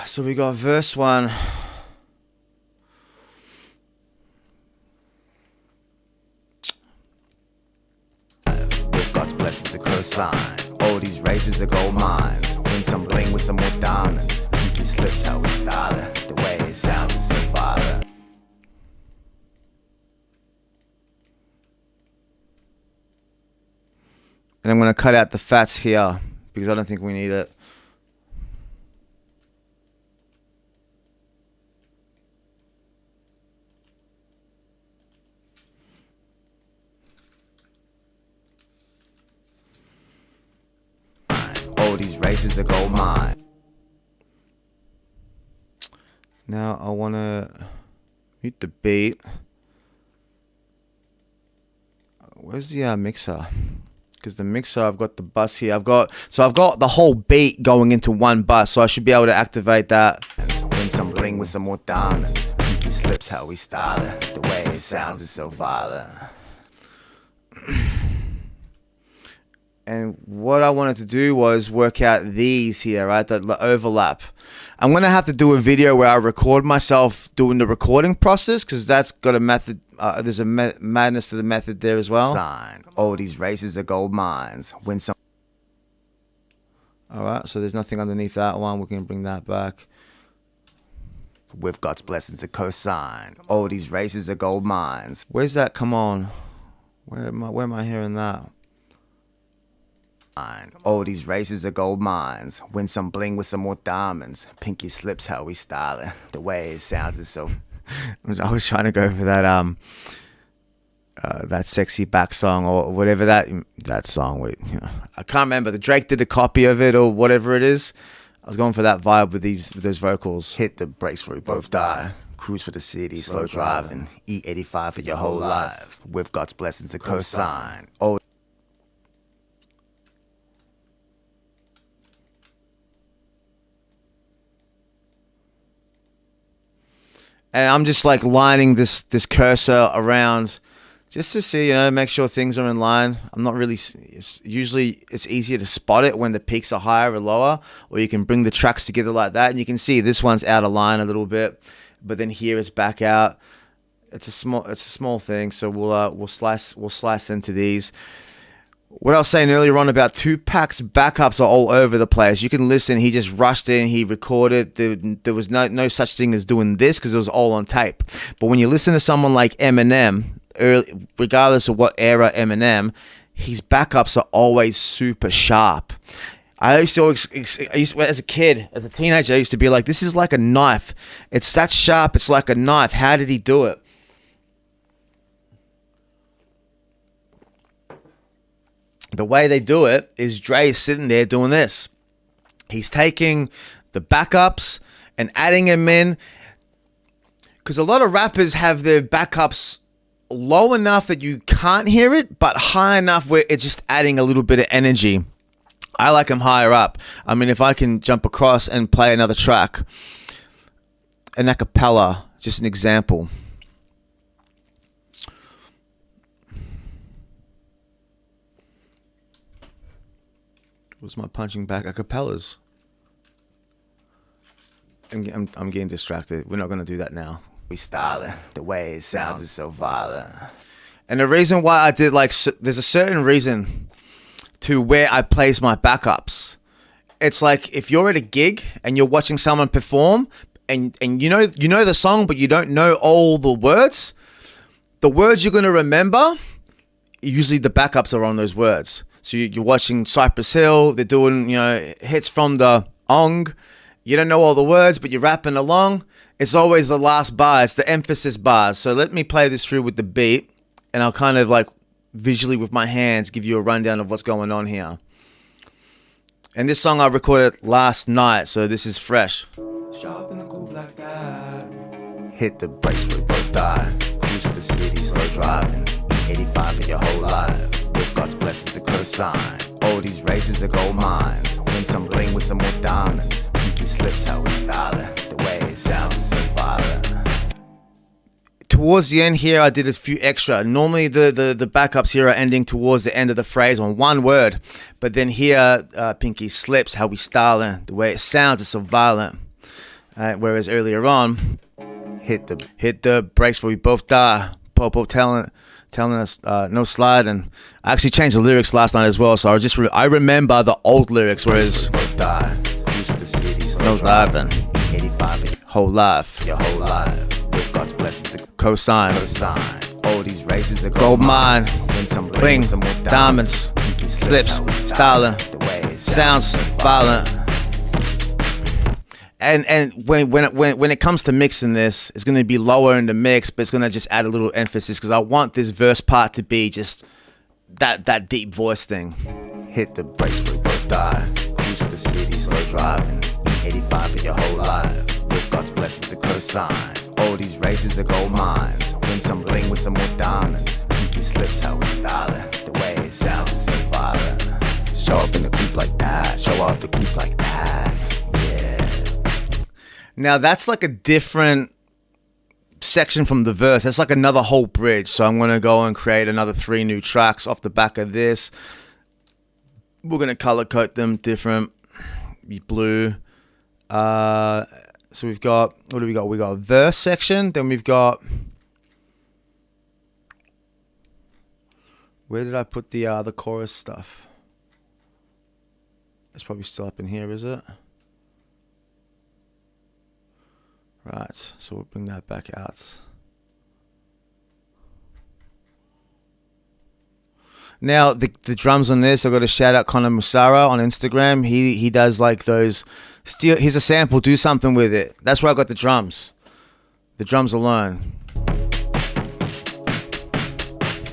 So we got verse 1. With God's blessings, a cross sign. All these races are gold mines. Win some bling with some more diamonds. Pinky slips how we style it. The way it sounds is so violent. And I'm going to cut out the fats here because I don't think we need it. All these races are gold mine. Now I want to mute the beat. Where's the mixer? Because the mixer, I've got the bus here. I've got the whole beat going into one bus, so I should be able to activate that. Win some bling with some more diamonds. Pinky slips how we style it. The way it sounds is so violent. And what I wanted to do was work out these here, right? The overlap. I'm going to have to do a video where I record myself doing the recording process because that's got a method. There's a madness to the method there as well. Sign. All these races are gold mines. Win some. All right, so there's nothing underneath that one. We can bring that back. With God's blessings, a cosign. All these races are gold mines. Where's that? Come on. Where am I hearing that? All these races are gold mines. Win some bling with some more diamonds. Pinky slips how we style it. The way it sounds is so. I was trying to go for that that sexy back song or whatever that song. I can't remember. The Drake did a copy of it or whatever it is. I was going for that vibe with those vocals. Hit the brakes where we both die. Cruise for the city, slow driving. E85 for your whole life. With God's blessings, a cosign. Oh. And I'm just like lining this cursor around just to see, make sure things are in line. I'm not really, usually it's easier to spot it when the peaks are higher or lower, or you can bring the tracks together like that. And you can see this one's out of line a little bit, but then here it's back out. It's a small thing. So we'll slice into these. What I was saying earlier on about Tupac's backups are all over the place. You can listen. He just rushed in. He recorded. There was no such thing as doing this because it was all on tape. But when you listen to someone like Eminem, regardless of what era Eminem, his backups are always super sharp. I used to, as a kid, as a teenager, I used to be like, this is like a knife. It's that sharp. It's like a knife. How did he do it? The way they do it is Dre's sitting there doing this. He's taking the backups and adding them in Because a lot of rappers have their backups low enough that you can't hear it, but high enough where it's just adding a little bit of energy. I like them higher up. I mean, if I can jump across and play another track, an a cappella, just an example. What's my punching back? A cappellas. I'm getting distracted. We're not going to do that now. We styling. The way it sounds is so violent. And the reason why I did there's a certain reason to where I place my backups. It's like if you're at a gig and you're watching someone perform and you know the song, but you don't know all the words. The words you're going to remember, usually the backups are on those words. So you're watching Cypress Hill, they're doing, hits from the ong. You don't know all the words, but you're rapping along. It's always the last bar. It's the emphasis bars. So let me play this through with the beat, and I'll kind of visually with my hands give you a rundown of what's going on here. And this song I recorded last night, so this is fresh. Sharp in the coupe like that. Hit the brakes, we both die. Cruise through the city, slow driving. 85 for your whole life. With God's blessings to co-sign. All these races are gold mines. Win some bling with some more diamonds. Pinky slips how we style it. The way it sounds is so violent. Towards the end here, I did a few extra. Normally the backups here are ending towards the end of the phrase on one word. But then here, Pinky slips how we style it. The way it sounds is so violent. Whereas earlier on, hit the brakes for we both die. Popo telling us no sliding. I actually changed the lyrics last night as well, so I remember the old lyrics, whereas both die. Cruise through the city, no driving. 85 whole life. Your whole life. With God's blessings to co-sign. All these races are gold mine. Win some bling, some more diamonds, slips, styling, sounds violent. And when it comes to mixing this, it's going to be lower in the mix, but it's going to just add a little emphasis because I want this verse part to be just that deep voice thing. Hit the brakes, we both die. Cruise through the city, slow driving. 85 for your whole life. With God's blessings to co-sign. All these races are gold mines. Win some bling with some more diamonds. Pinky slips how we style it. The way it sounds is so violent. Show up in the coupe like that. Show off the coupe like that. Now that's like a different section from the verse. That's like another whole bridge. So I'm going to go and create another 3 new tracks off the back of this. We're going to color code them different. Blue. So we've got, what do we got? We got a verse section. Then we've got, where did I put the chorus stuff? It's probably still up in here, is it? Right, so we'll bring that back out. Now, the drums on this, I've got to shout out Connor Musara on Instagram. He does like those, here's a sample, do something with it. That's where I got the drums. The drums alone.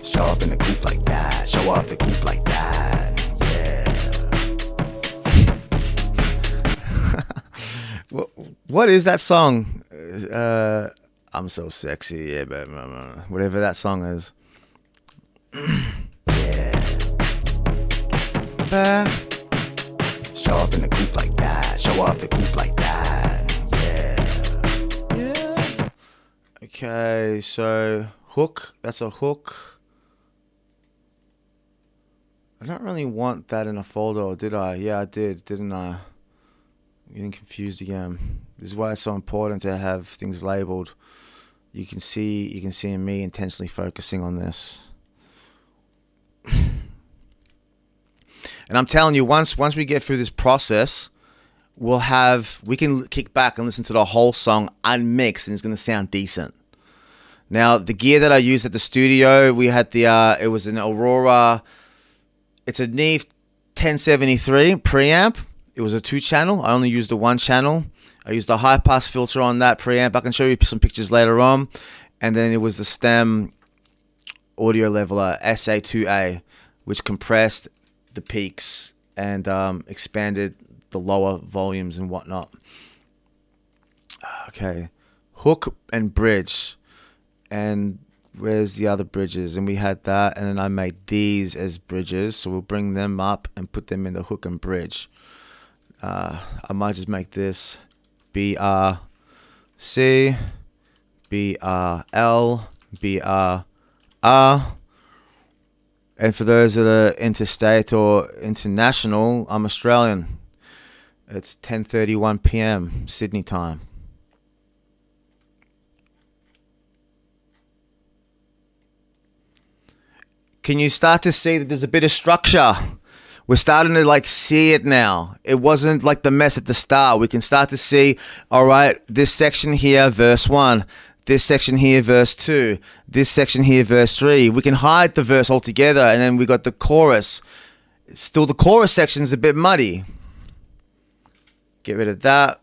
Show up in the coupe like that. Show off the coupe like that. Yeah. What is that song? I'm so sexy, yeah, but whatever that song is. Show up in the coupe like that. Show off the coupe like that. Yeah. Okay, so hook. That's a hook. I don't really want that in a folder, did I? Yeah, I did, didn't I? I'm getting confused again. This is why it's so important to have things labeled. You can see me intensely focusing on this. And I'm telling you, once we get through this process, we can kick back and listen to the whole song unmixed, and it's going to sound decent. Now, the gear that I used at the studio, we had it was an Aurora. It's a Neve 1073 preamp. It was a 2-channel. I only used the 1 channel. I used a high pass filter on that preamp. I can show you some pictures later on. And then it was the stem audio leveler SA2A, which compressed the peaks and expanded the lower volumes and whatnot. Okay, hook and bridge. And where's the other bridges? And we had that, and then I made these as bridges, so we'll bring them up and put them in the hook and bridge. I might just make this BRC, BRL, BRR. And for those that are interstate or international, I'm Australian. It's 10:31 p.m. Sydney time. Can you start to see that there's a bit of structure? We're starting to like see it now. It wasn't like the mess at the start. We can start to see, all right, this section here, verse 1. This section here, verse 2. This section here, verse 3. We can hide the verse altogether, and then we got the chorus. Still, the chorus section's a bit muddy. Get rid of that.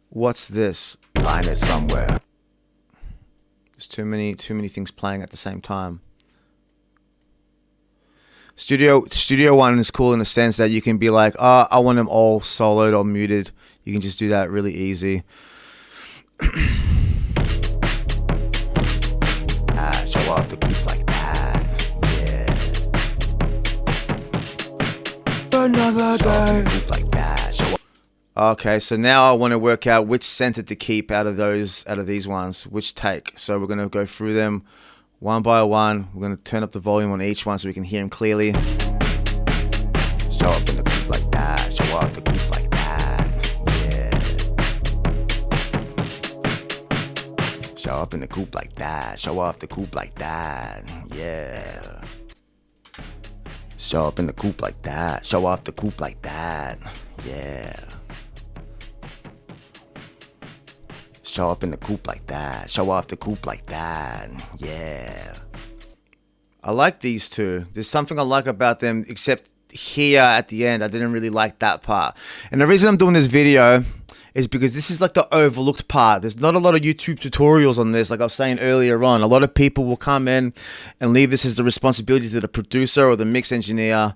What's this? Line it somewhere. There's too many things playing at the same time. Studio One is cool in the sense that you can be like, oh, I want them all soloed or muted. You can just do that really easy. Show off the group like that, yeah. Another day. Group like that. Show off. Okay, so now I want to work out which center to keep out of these ones, which take. So we're gonna go through them one by one. We're gonna turn up the volume on each one so we can hear them clearly. Show up in the group like that. Show off the group like that, yeah. Show up in the group like that. Show off the group like that, yeah. Show up in the group like that. Show off the group like that, yeah. Show up in the coupe like that. Show off the coupe like that. Yeah. I like these two. There's something I like about them, except here at the end, I didn't really like that part. And the reason I'm doing this video is because this is like the overlooked part. There's not a lot of YouTube tutorials on this. Like I was saying earlier on, a lot of people will come in and leave this as the responsibility to the producer or the mix engineer.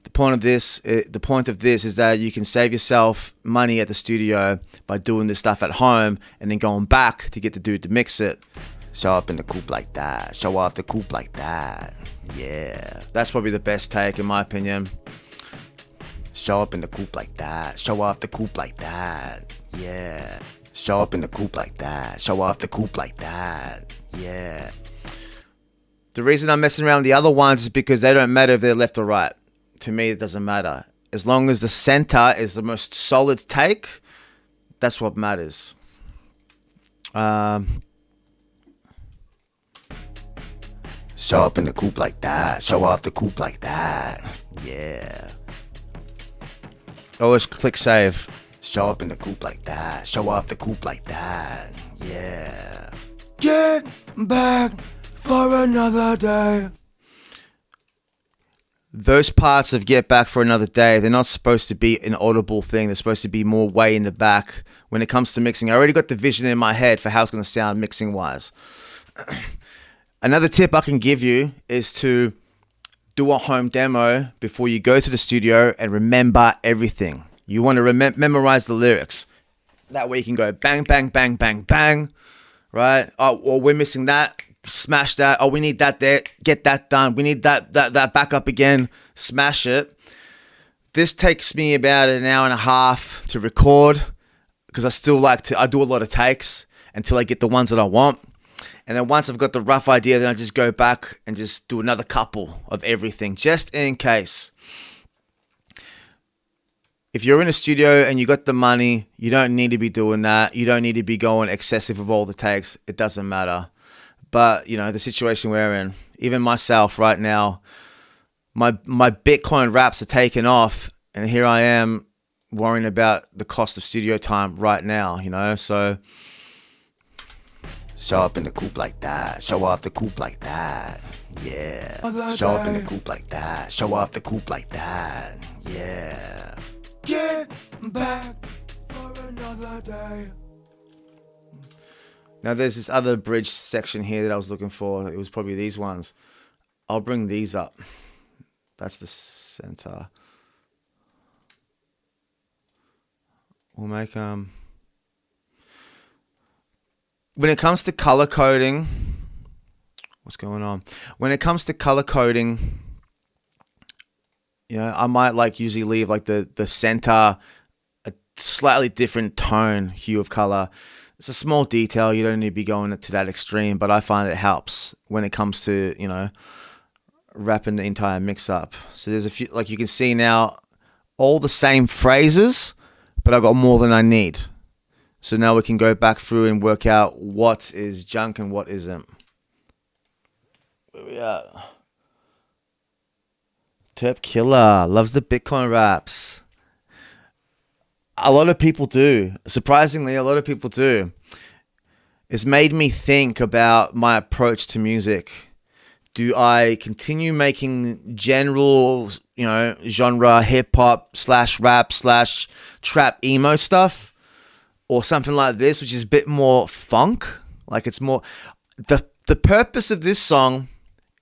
The point of this is that you can save yourself money at the studio by doing this stuff at home and then going back to get the dude to mix it. Show up in the coupe like that. Show off the coupe like that. Yeah. That's probably the best take in my opinion. Show up in the coupe like that. Show off the coupe like that. Yeah. Show up in the coupe like that. Show off the coupe like that. Yeah. The reason I'm messing around with the other ones is because they don't matter if they're left or right. To me, it doesn't matter. As long as the center is the most solid take, that's what matters. Show up in the coupe like that. Show off the coupe like that. Yeah. Always click save. Show up in the coupe like that. Show off the coupe like that. Yeah. Get back for another day. Those parts of Get Back for Another Day, they're not supposed to be an audible thing. They're supposed to be more way in the back. When it comes to mixing, I already got the vision in my head for how it's going to sound mixing wise. Another tip I can give you is to do a home demo before you go to the studio and remember everything. You want to memorize the lyrics. That way you can go bang, bang, bang, bang, bang, right? Oh, well, we're missing that. Smash that. Oh, we need that there. Get that done. We need that back up again. Smash it. This takes me about an hour and a half to record because I do a lot of takes until I get the ones that I want. And then once I've got the rough idea, then I just go back and just do another couple of everything just in case. If you're in a studio and you got the money, you don't need to be doing that. You don't need to be going excessive with all the takes. It doesn't matter. But, you know, the situation we're in, even myself right now, my Bitcoin raps are taken off, and here I am worrying about the cost of studio time right now, you know, so. Show up in the coupe like that. Show off the coupe like that. Yeah. Show up in the coupe like that. Show off the coupe like that. Yeah. Get back for another day. Now there's this other bridge section here that I was looking for. It was probably these ones. I'll bring these up. That's the center. We'll make when it comes to color coding, what's going on? When it comes to color coding, I might like usually leave like the center a slightly different tone, hue of color. It's a small detail. You don't need to be going to that extreme, but I find it helps when it comes to, wrapping the entire mix up. So there's a few, like you can see now, all the same phrases, but I've got more than I need. So now we can go back through and work out what is junk and what isn't. Where we at? Terp Killer loves the Bitcoin raps. A lot of people do. Surprisingly, a lot of people do. It's made me think about my approach to music. Do I continue making general, genre hip-hop / rap / trap emo stuff? Or something like this, which is a bit more funk? Like it's more... The purpose of this song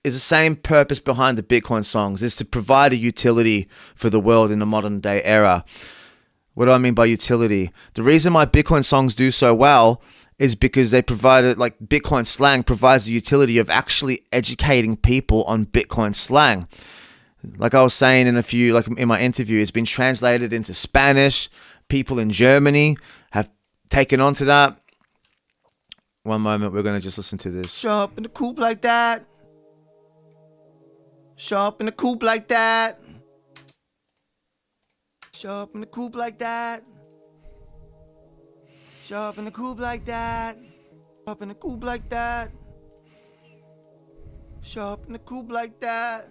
is the same purpose behind the Bitcoin songs, is to provide a utility for the world in the modern day era. What do I mean by utility? The reason my Bitcoin songs do so well is because they provided, like Bitcoin slang provides the utility of actually educating people on Bitcoin slang. Like I was saying in my interview, it's been translated into Spanish. People in Germany have taken on to that. One moment, we're going to just listen to this. Sharp in the coop like that. Sharp in the coop like that. Sharp in the coop like that. Sharp in the coop like that. Sharp in the coop like that. Sharp in the coop like that.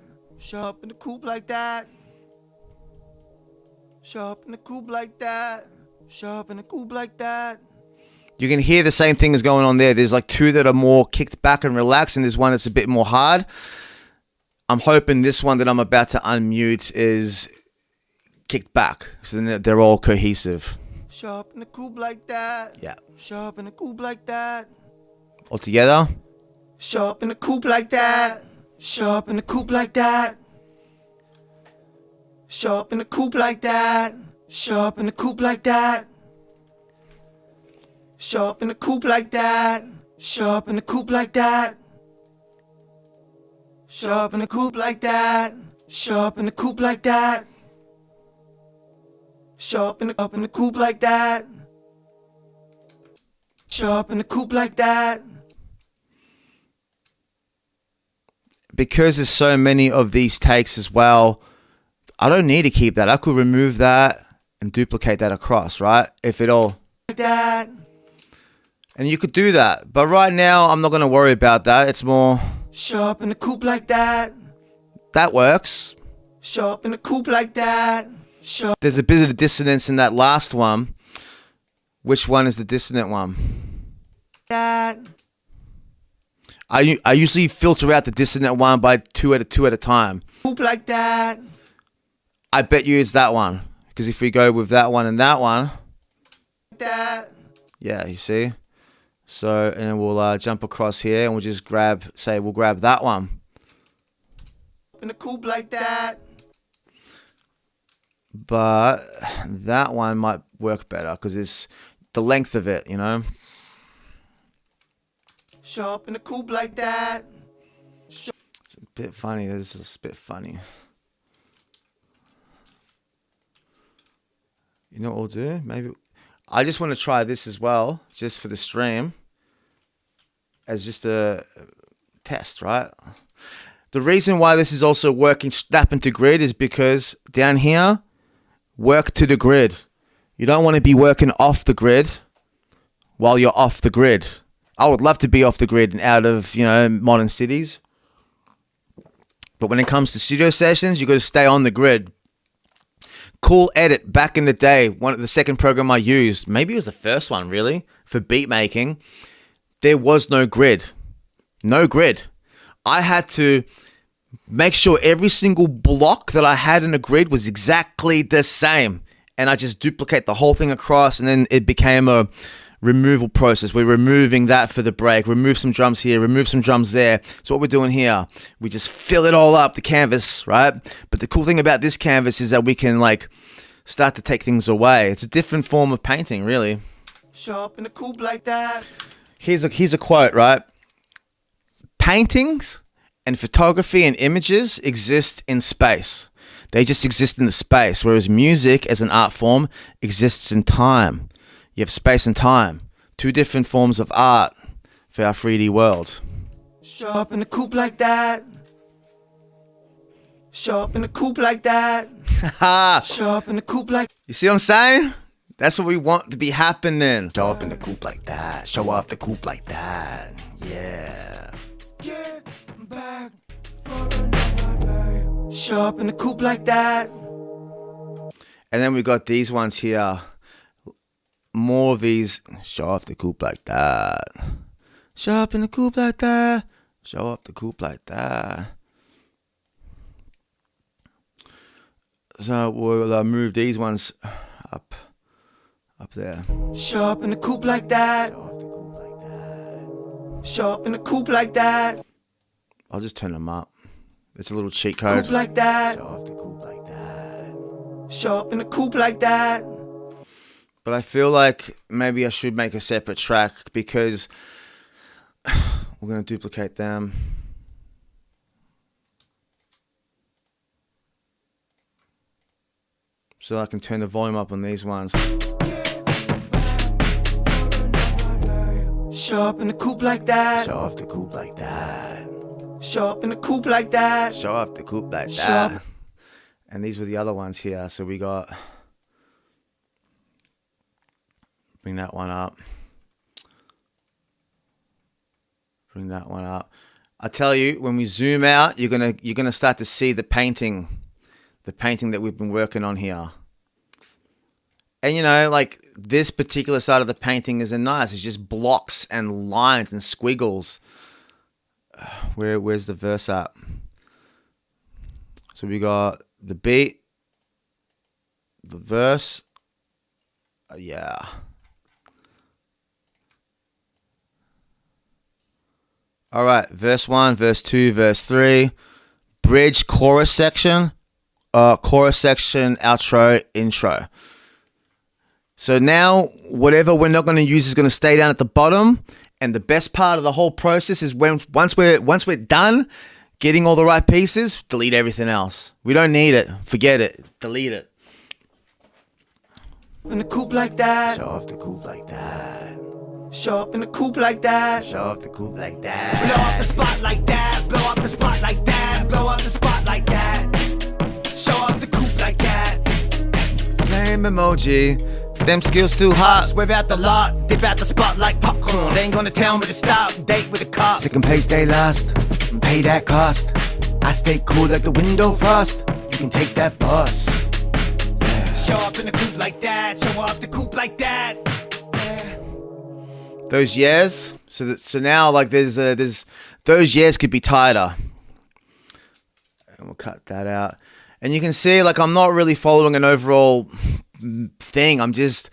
Sharp in the coop like that. Sharp in the coop like that. Sharp in the coop like that. You can hear the same thing is going on there. There's like two that are more kicked back and relaxed, and there's one that's a bit more hard. I'm hoping this one that I'm about to unmute is kicked back, so then they're all cohesive. Sharp in the coop like that. Yeah. Sharp in the coop like that. All together. Sharp in the coop like that. Sharp in the coop like that. Sharp in the coop like that. Sharp in the coop like that. Sharp in the coop like that. Sharp in the coop like that. Sharp in the coop like that. Sharp in the coop like that. Sharp in the coop like that. Sharp in the coop like that. Because there's so many of these takes as well, I don't need to keep that. I could remove that and duplicate that across, right? If it all Like that. And you could do that. But right now, I'm not going to worry about that. It's more... Sharp in the coop like that. That works. Sharp in the coop like that. Sharp. There's a bit of dissonance in that last one. Which one is the dissonant one? That. I usually filter out the dissonant one by two at a time. Coop like that. I bet you it's that one. Because if we go with that one and that one... That. Yeah, you see? So, and then we'll jump across here and we'll just grab that one. In the coop like that. But that one might work better because it's the length of it, Sharp in the coop like that. It's a bit funny. This is a bit funny. You know what we'll do? Maybe I just want to try this as well, just for the stream, as just a test, right? The reason why this is also working snapping to grid is because down here, work to the grid. You don't want to be working off the grid while you're off the grid. I would love to be off the grid and out of, modern cities. But when it comes to studio sessions, you got to stay on the grid. Cool Edit, back in the day, the second program I used, maybe it was the first one really, for beat making, there was no grid. No grid. I had to make sure every single block that I had in a grid was exactly the same. And I just duplicate the whole thing across, and then it became a removal process. We're removing that for the break, remove some drums here, remove some drums there. So what we're doing here, we just fill it all up, the canvas, right? But the cool thing about this canvas is that we can start to take things away. It's a different form of painting, really. Sharp in the coop like that. Here's a quote, right? Paintings and photography and images exist in space. They just exist in the space, whereas music as an art form exists in time. You have space and time. Two different forms of art for our 3D world. Show up in a coupe like that. Show up in a coupe like that. Show up in a coupe like. You see what I'm saying? That's what we want to be happening. Show up in the coupe like that. Show off the coupe like that. Yeah. Get back for another day. Show up in the coupe like that. And then we got these ones here. More of these. Show off the coupe like that. Show up in the coupe like that. Show off the coupe like that. So we'll move these ones up there. Show up in the coupe like that. Show up in the coupe like that. I'll just turn them up. It's a little cheat code. Coupe like that. Show off the coupe like that. Show up in the coupe like that. But I feel like maybe I should make a separate track because we're going to duplicate them. So I can turn the volume up on these ones. Show up in the coupe like that. Show off the coupe like that. Show up in the coupe like that. Show off the coupe like that. And these were the other ones here. So we got... Bring that one up. Bring that one up. I tell you, when we zoom out, you're gonna start to see the painting that we've been working on here. And you know, like this particular side of the painting isn't nice. It's just blocks and lines and squiggles. Where's the verse at? So we got the beat, the verse. Yeah. All right, verse 1, verse 2, verse 3. Bridge, chorus section, outro, intro. So now whatever we're not going to use is going to stay down at the bottom, and the best part of the whole process is once we're done getting all the right pieces, delete everything else. We don't need it. Forget it. Delete it. In the coupe like that. Show off the coupe like that. Show up in the coupe like that. Show off the coupe like that. Blow up the spot like that. Blow up the spot like that. Blow up the spot like that. Show off the coupe like that. Flame emoji. Them skills too hot. Swerve out the lot. Dip out the spot like popcorn. They ain't gonna tell me to stop. Date with a cop. Sick and pay, stay lost. And pay that cost. I stay cool like the window frost. You can take that bus. Yeah. Show up in the coupe like that. Show off the coupe like that. Those years, so now like there's those years could be tighter, and we'll cut that out. And you can see like I'm not really following an overall thing. I'm just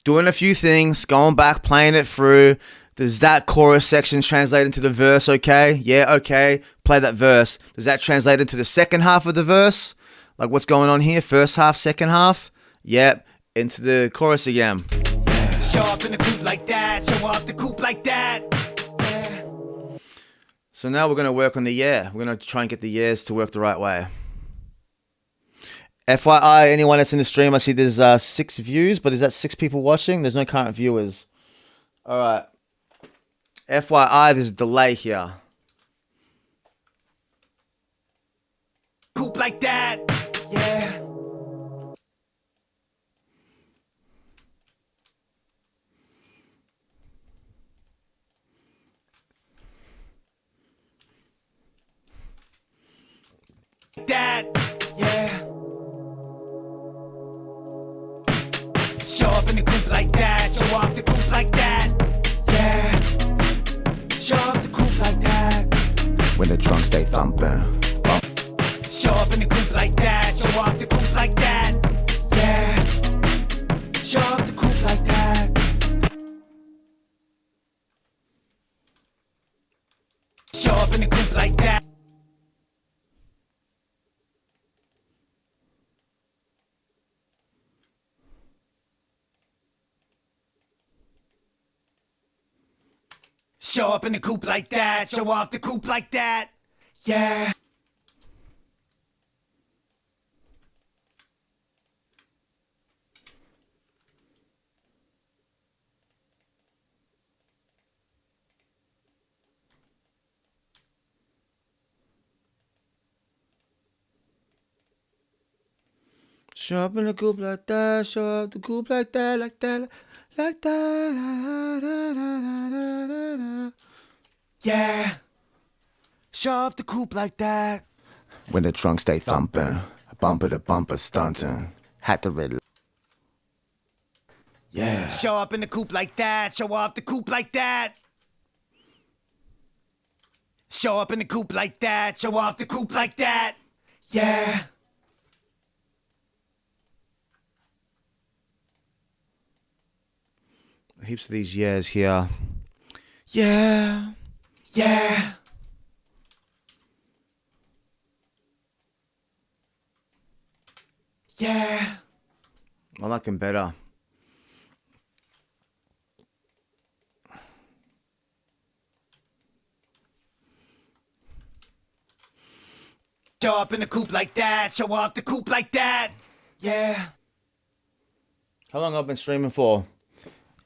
doing a few things, going back, playing it through. Does that chorus section translate into the verse? Okay, yeah, okay. Play that verse. Does that translate into the second half of the verse? Like what's going on here? First half, second half. Yep, into the chorus again. Show up in the coupe like that. Show off the coupe like that. Yeah. So now we're going to work on the yeah. We're going to try and get the years to work the right way. FYI, anyone that's in the stream, I see there's 6 views, but is that 6 people watching? There's no current viewers. All right. FYI, there's a delay here. Coupe like that. Yeah. That, yeah. Show up in the coupe like that. Show off the coupe like that. Yeah. Show off the coupe like that. When the trunk stay thumping. Show up in the coupe like that. Show off the coupe like that. Yeah. Show off the coupe like that. Show up in the coupe like that. Show up in the coupe like that, show off the coupe like that, yeah. Show up in the coupe like that, show up the coupe like that, like that, like that. Yeah. Show off the coupe like that. When the trunk stay thumping, bumper to bumper stunting. Had to red. Yeah. Show up in the coupe like that. Show off the coupe like that. Show up in the coupe like that. Show off the coupe like that. Yeah. Heaps of these yeahs here. Yeah. Yeah. Yeah. I like them better. Show up in the coupe like that. Show off the coupe like that. Yeah. How long have I been streaming for?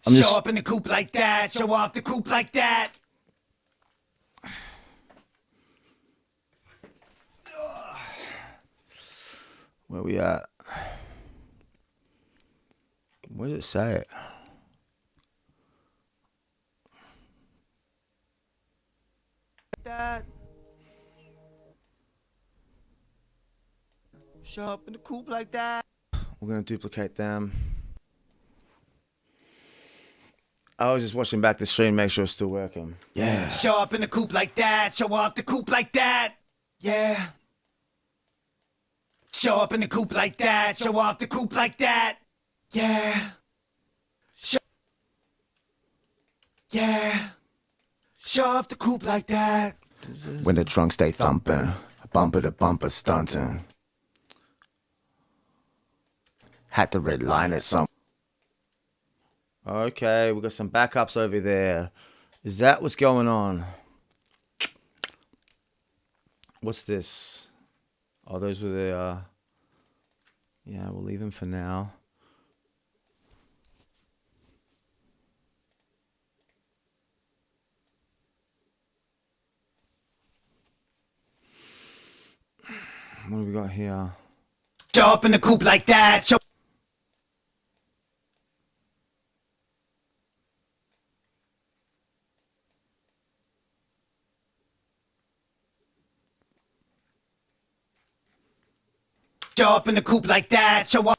Show up in the coupe like that. Show off the coupe like that. Where we at? Where does it say it? That. Show up in the coupe like that. We're gonna duplicate them. I was just watching back the stream, make sure it's still working. Yeah. Show up in the coupe like that. Show off the coupe like that. Yeah. Show up in the coupe like that. Show off the coupe like that. Yeah. Yeah. Show off the coupe like that. When the trunk stay thumping, bumper to bumper stunting. Had to red line it some. Okay, we got some backups over there. Is that what's going on? What's this? Oh, those were the, yeah, we'll leave them for now. What have we got here? Show up in the coupe like that. Show. Show up in the coupe like that. Show up.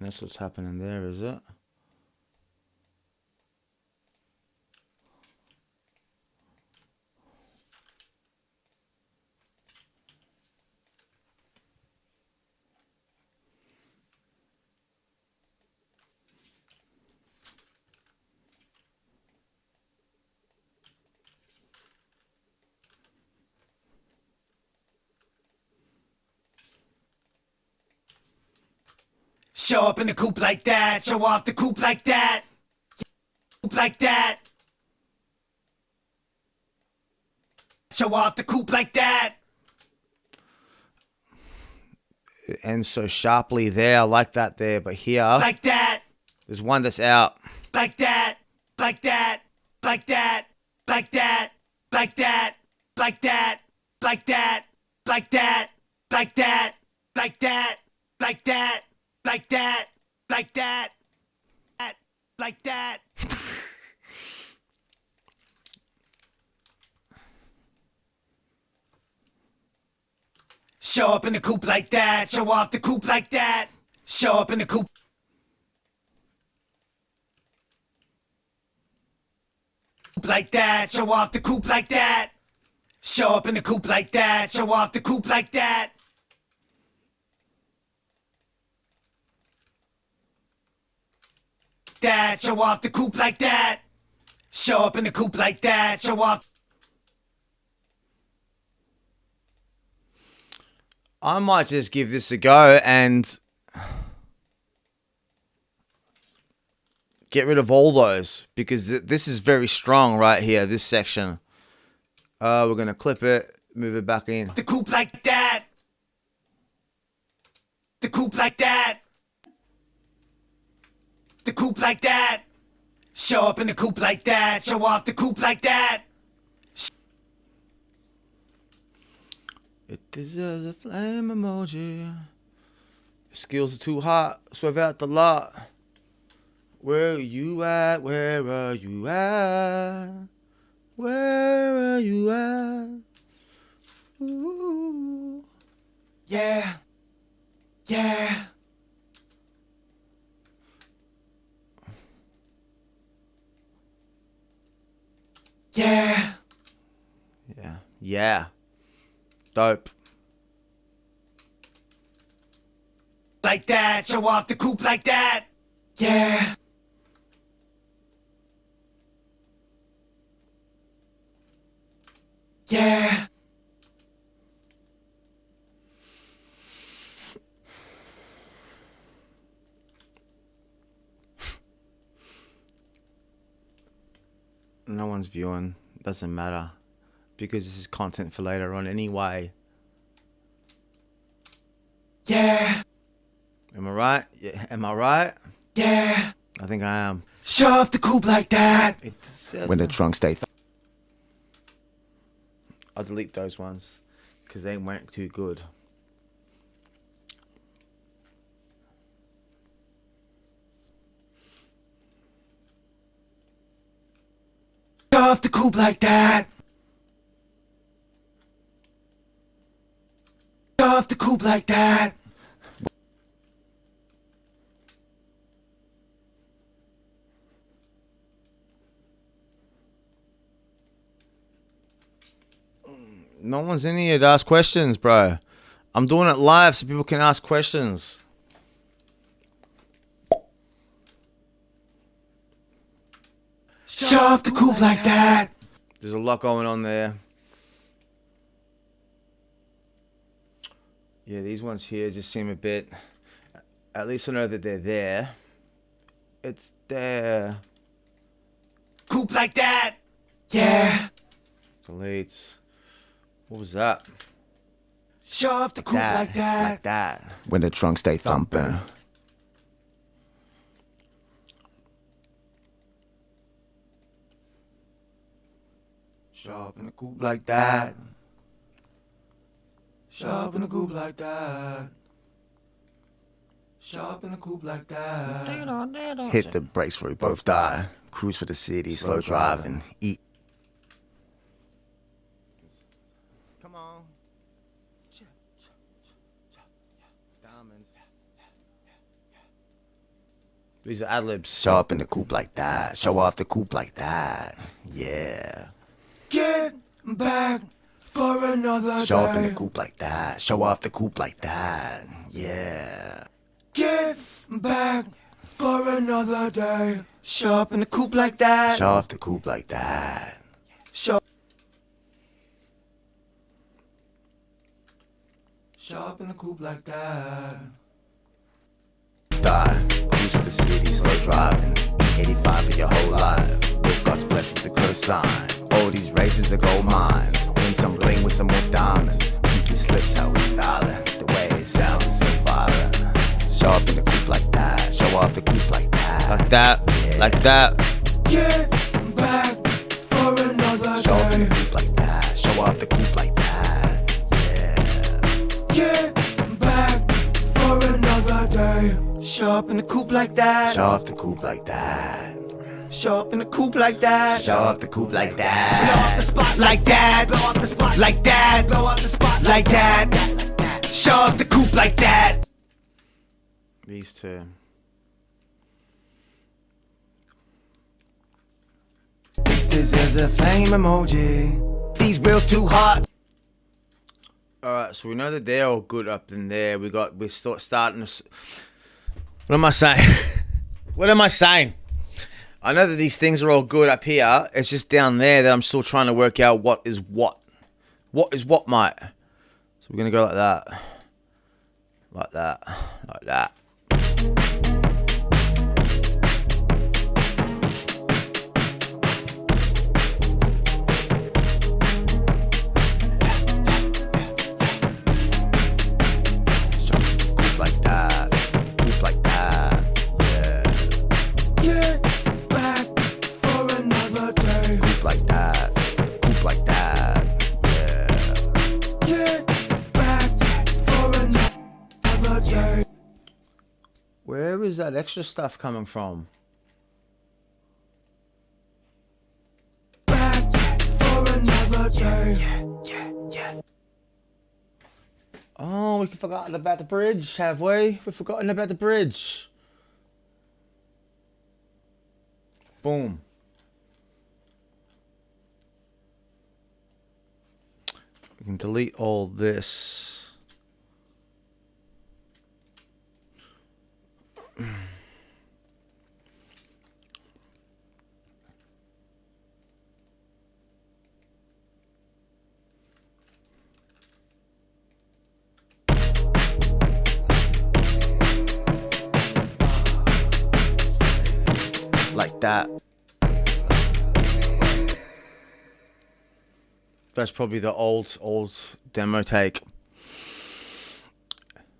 That's what's happening there, is it? Show up in the coupe like that. Show off the coupe like that. Coupe like that. Show off the coupe like that. It ends so sharply there. I like that there. But here, like that. There's one that's out. Like that. Like that. Like that. Like that. Like that. Like that. Like that. Like that. Like that. Like that. Like that. Like that, like that, like that. Show up in the coupe like that. Show off the coupe like that. Show up in the coupe. Like that. Show off the coupe like that. Show up in the coupe like that. Show off the coupe like that. That, show off the coupe like that. Show up in the coupe like that. Show off. I might just give this a go and get rid of all those because this is very strong right here, this section. We're going to clip it, move it back in. The coupe like that. The coupe like that. The coupe like that. Show up in the coupe like that. Show off the coupe like that. It deserves a flame emoji. Skills are too hot. Swerve out the lot. Where are you at? Where are you at? Where are you at? Ooh. Yeah. Yeah. Yeah. Yeah. Yeah. Dope. Like that. Show off the coupe like that. Yeah. Yeah. No one's viewing. Doesn't matter. Because this is content for later on anyway. Yeah. Am I right? Yeah. Am I right? Yeah. I think I am. Show off the coupe like that. It deserves When the trunk stays. I'll delete those ones because they weren't too good. Show off the coupe like that. Show off the coupe like that. No one's in here to ask questions, bro. I'm doing it live so people can ask questions. Show off the coupe like that. There's a lot going on there. Yeah, these ones here just seem a bit... At least I know that they're there. It's there. Coupe like that. Yeah. Deletes. What was that? Show off the coupe like that. Like that. When the trunk stays thumping. Show up in the coupe like that. Show up in the coupe like that. Show up in the coupe like that. Hit the brakes where we both die. Cruise for the city, slow driving. Eat. Come on. Diamonds. These are ad-libs. Show up in the coupe like that. Show off the coupe like that. Yeah. Get back for another day. Show up in the coupe like that. Show off the coupe like that. Yeah. Get back for another day. Show up in the coupe like that. Show off the coupe like that. Show up in the coupe like that. Die. Cruise for the city, slow driving. 85 for your whole life. With God's blessings a co-sign. All these races are gold mines. Win some bling with some more diamonds. Pinky slips how we style it. The way it sounds is so violent. Show up in the coupe like that. Show off the coupe like that. Like that. Yeah. Like that. Get back for another Show up in the coupe like that. Show off the coupe like that. Yeah. Get back for another day. Show up in the coupe like that. Show off the coupe like that. Show up in the coupe like that. Show off the coupe like that. Blow up the spot like that. Blow up the spot like that. Blow up the spot like that. Show off the coupe like that. These two. This is a flame emoji. These wheels too hot. Alright, so we know that they're all good up in there. We're starting to... What am I saying? What am I saying? I know that these things are all good up here. It's just down there that I'm still trying to work out what is what. What is what, mate? So we're going to go like that. Like that. Like that. Like that. Coop like that. Yeah. Get back for another day. Coop like that. Coop like that. Yeah. Get back for another day. Where is that extra stuff coming from? Back for another day. Oh, we've forgotten about the bridge, have we? We've forgotten about the bridge. Boom. We can delete all this. Like that. That's probably the old demo take.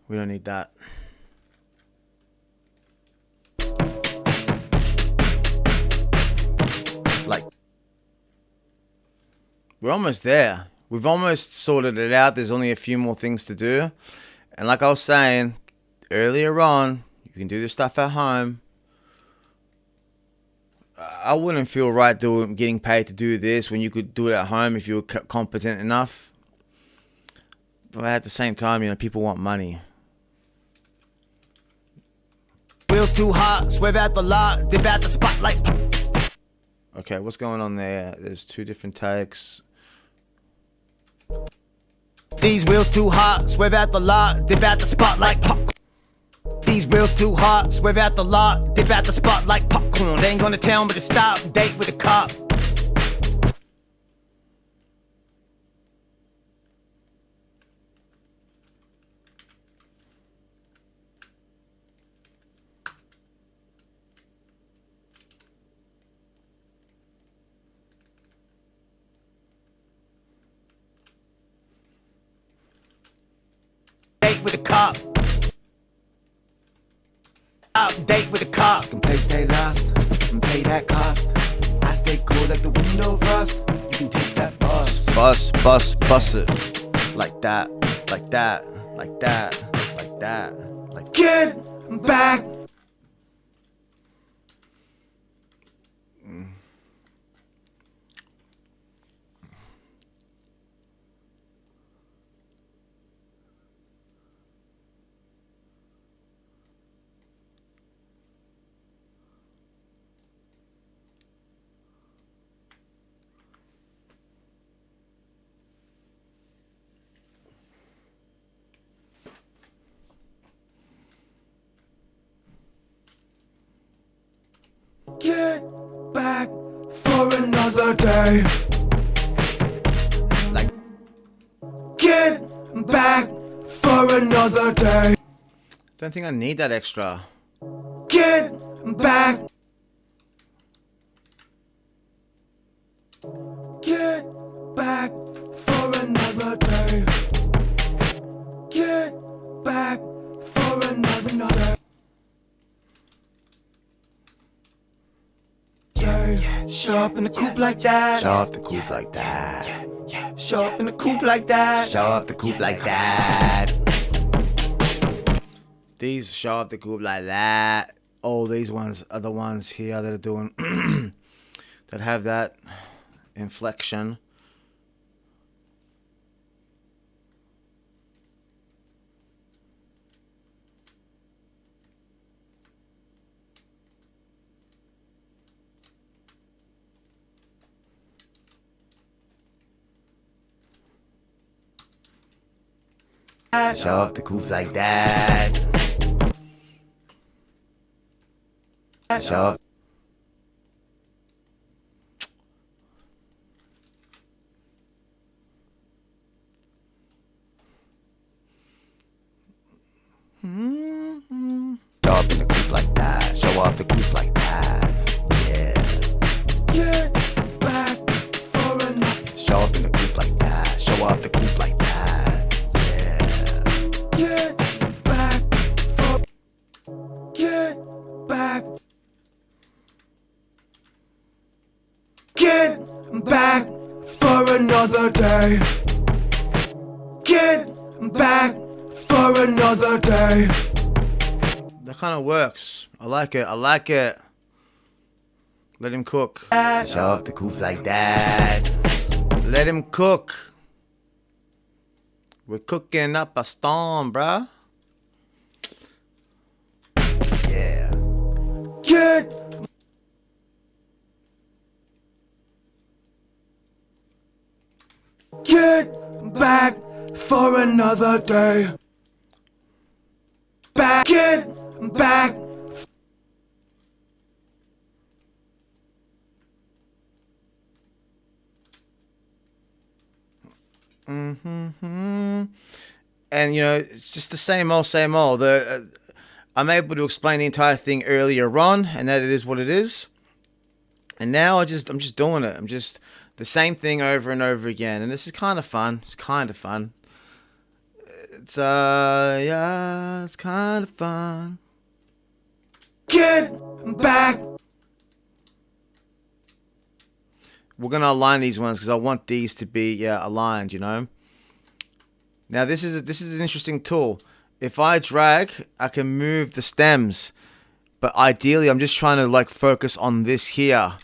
We don't need that. Like. We're almost there. We've almost sorted it out. There's only a few more things to do. And like I was saying earlier on, you can do this stuff at home. I wouldn't feel right getting paid to do this when you could do it at home if you were competent enough. But at the same time, you know, people want money. Wheels too hot, swerve at the lot, dip at the spotlight. Okay, what's going on there? There's two different takes. These wheels too hot, swerve at the lot, dip at the spotlight. These wheels too hot, swerve at the lot, dip at the spot like popcorn. They ain't gonna town but to stop, date with a cop. Date with a cop. Date with a cop. Can pay stay lost and pay that cost. I stay cool like the window frost. You can take that bus. Bust it. Like that, like that, like that, like that, like. Get back. Get back for another day. Like. Get back for another day. Don't think I need that extra. Get back. Get back for another day. Get back for another. Yeah. Show up in the coupe like that. Show off the coupe like that. Show up in the coupe like that. Show off the coupe like that. These show off the group like that. Oh, these ones are the ones here that are doing that have that inflection. Show off the coupe like that. Show off. back. Get back for another day. Get back for another day. That kind of works. I like it. I like it. Let him cook. Show off the coupe like that. Let him cook. We're cooking up a storm, bruh. Yeah. Get back for another day. Back. Get back. And you know, it's just the same old, same old. I'm able to explain the entire thing earlier on, and that it is what it is. And now I'm just doing it. I'm just the same thing over and over again, and this is kind of fun. It's kind of fun. It's yeah, it's kind of fun. Get back. We're gonna align these ones because I want these to be aligned. You know. Now this is an interesting tool. If I drag, I can move the stems, but ideally I'm just trying to like focus on this here. I'm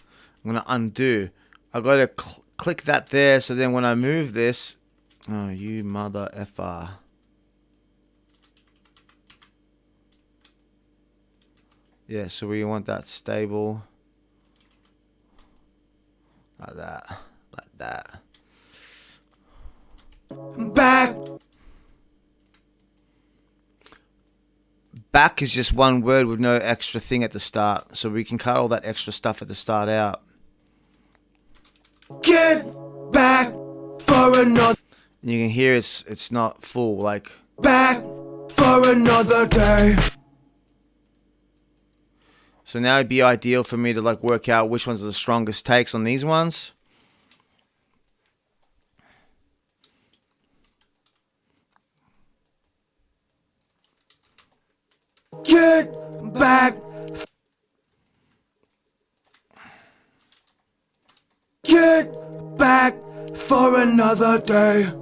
gonna undo. I gotta click that there, so then when I move this, oh you mother effer. Yeah, so we want that stable, like that, like that. Back. Back is just one word with no extra thing at the start, so we can cut all that extra stuff at the start out. Get back for another. And you can hear it's not full, like back for another day. So now it'd be ideal for me to like work out which ones are the strongest takes on these ones. Get back. Get back for another day.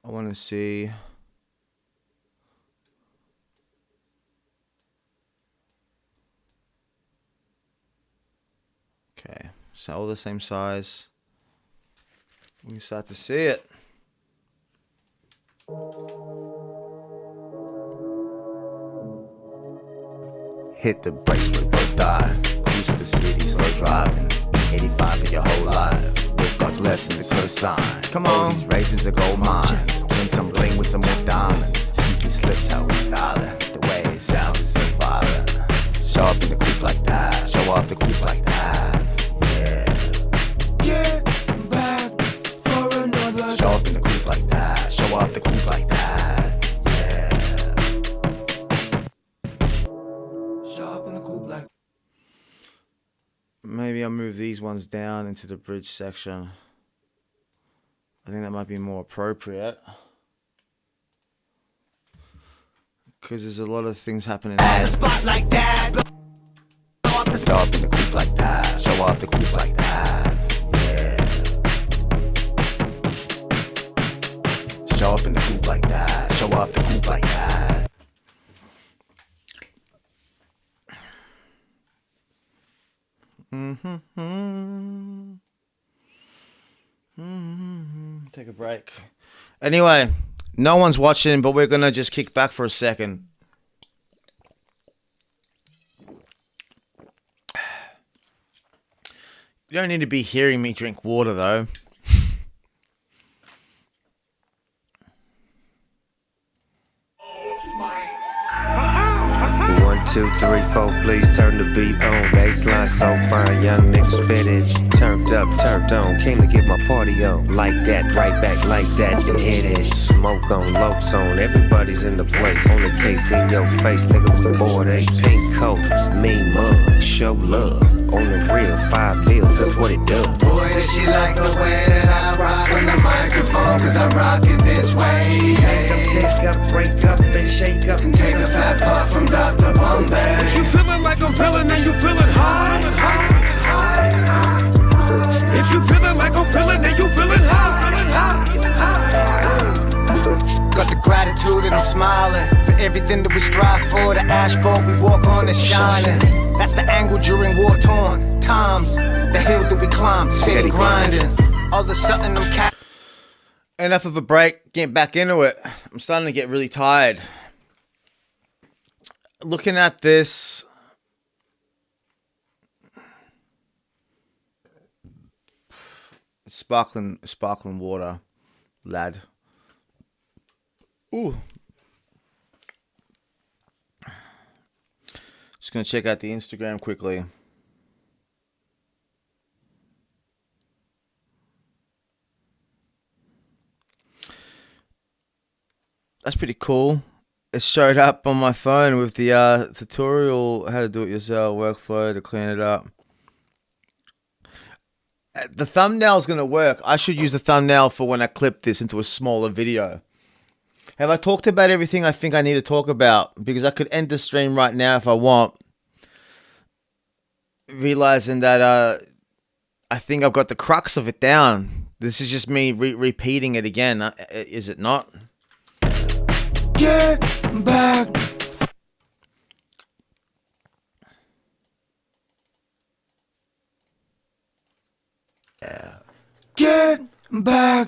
I want to see. Okay, so all the same size. We can start to see it. Hit the brakes, we both die. Cruise for the city, slow driving. 85 for your whole life. We've got lessons a clear sign. Come on. All these races are gold mines. Bring some bling with some more diamonds. He slips how we style it. The way it sounds is so violent. Show up in the coupe like that. Show off the coupe like that. Yeah. Get back for another. Show up in the coupe like that. Show off the coupe like that. Yeah. Show up in the coupe like. Maybe I'll move these ones down into the bridge section. I think that might be more appropriate. Because there's a lot of things happening. At a spot like that. Show up in the coupe like that. Show off the coupe like that. Yeah. Show up in the coupe like that. Show off the coupe like that. Take a break. Anyway, no one's watching, but we're gonna just kick back for a second. You don't need to be hearing me drink water, though. 2, 3, 4, please turn the beat on. Baseline so fine, young nigga spit it. Turned up, turned on, came to get my party on. Like that, right back like that, and hit it. Smoke on, lokes on, everybody's in the place. On the case in your face, nigga, we bored, a pink coat, mean mug, show love. On the real, 5 bills, that's what it does. Boy, does she like the way that I rock on the microphone, cause I rock it this way. Take up, break up, and shake up. Take a fat puff from Dr. Bombay. You feeling like I'm feeling and you feeling high. If you feeling like I'm feeling and you feeling high. Got the gratitude and I'm smiling for everything that we strive for. The asphalt we walk on is shining. That's the angle during war-torn times. The hills that we climb, steady grinding. All of a sudden I'm Enough of a break, getting back into it. I'm starting to get really tired. Looking at this, sparkling water, lad. Ooh. Just gonna check out the Instagram quickly. That's pretty cool. It showed up on my phone with the tutorial how to do it yourself workflow to clean it up. The thumbnail's gonna work. I should use the thumbnail for when I clip this into a smaller video. Have I talked about everything I think I need to talk about? Because I could end the stream right now if I want. Realizing that I think I've got the crux of it down. This is just me repeating it again. Is it not? get back. Yeah. Get back.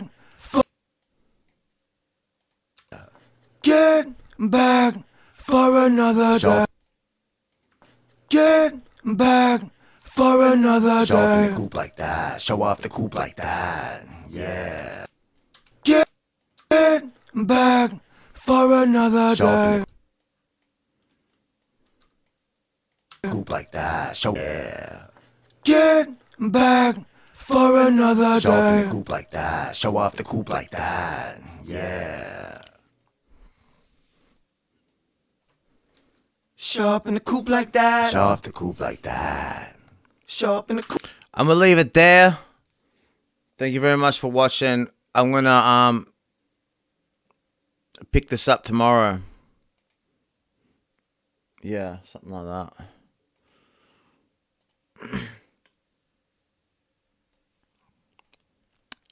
Get back for another day. Get back for another day. Show off the coupe like that. Show off the coupe like that. Yeah. Get back for another day. Coupe like that. Show. Yeah. Get back for another day. Show off the coupe like that. Show off the coupe like that. Yeah. Show up in the coupe like that. Show off the coupe like that. Show up in the coupe. I'm gonna leave it there. Thank you very much for watching. I'm gonna pick this up tomorrow. Yeah, something like that.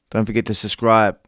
Don't forget to subscribe.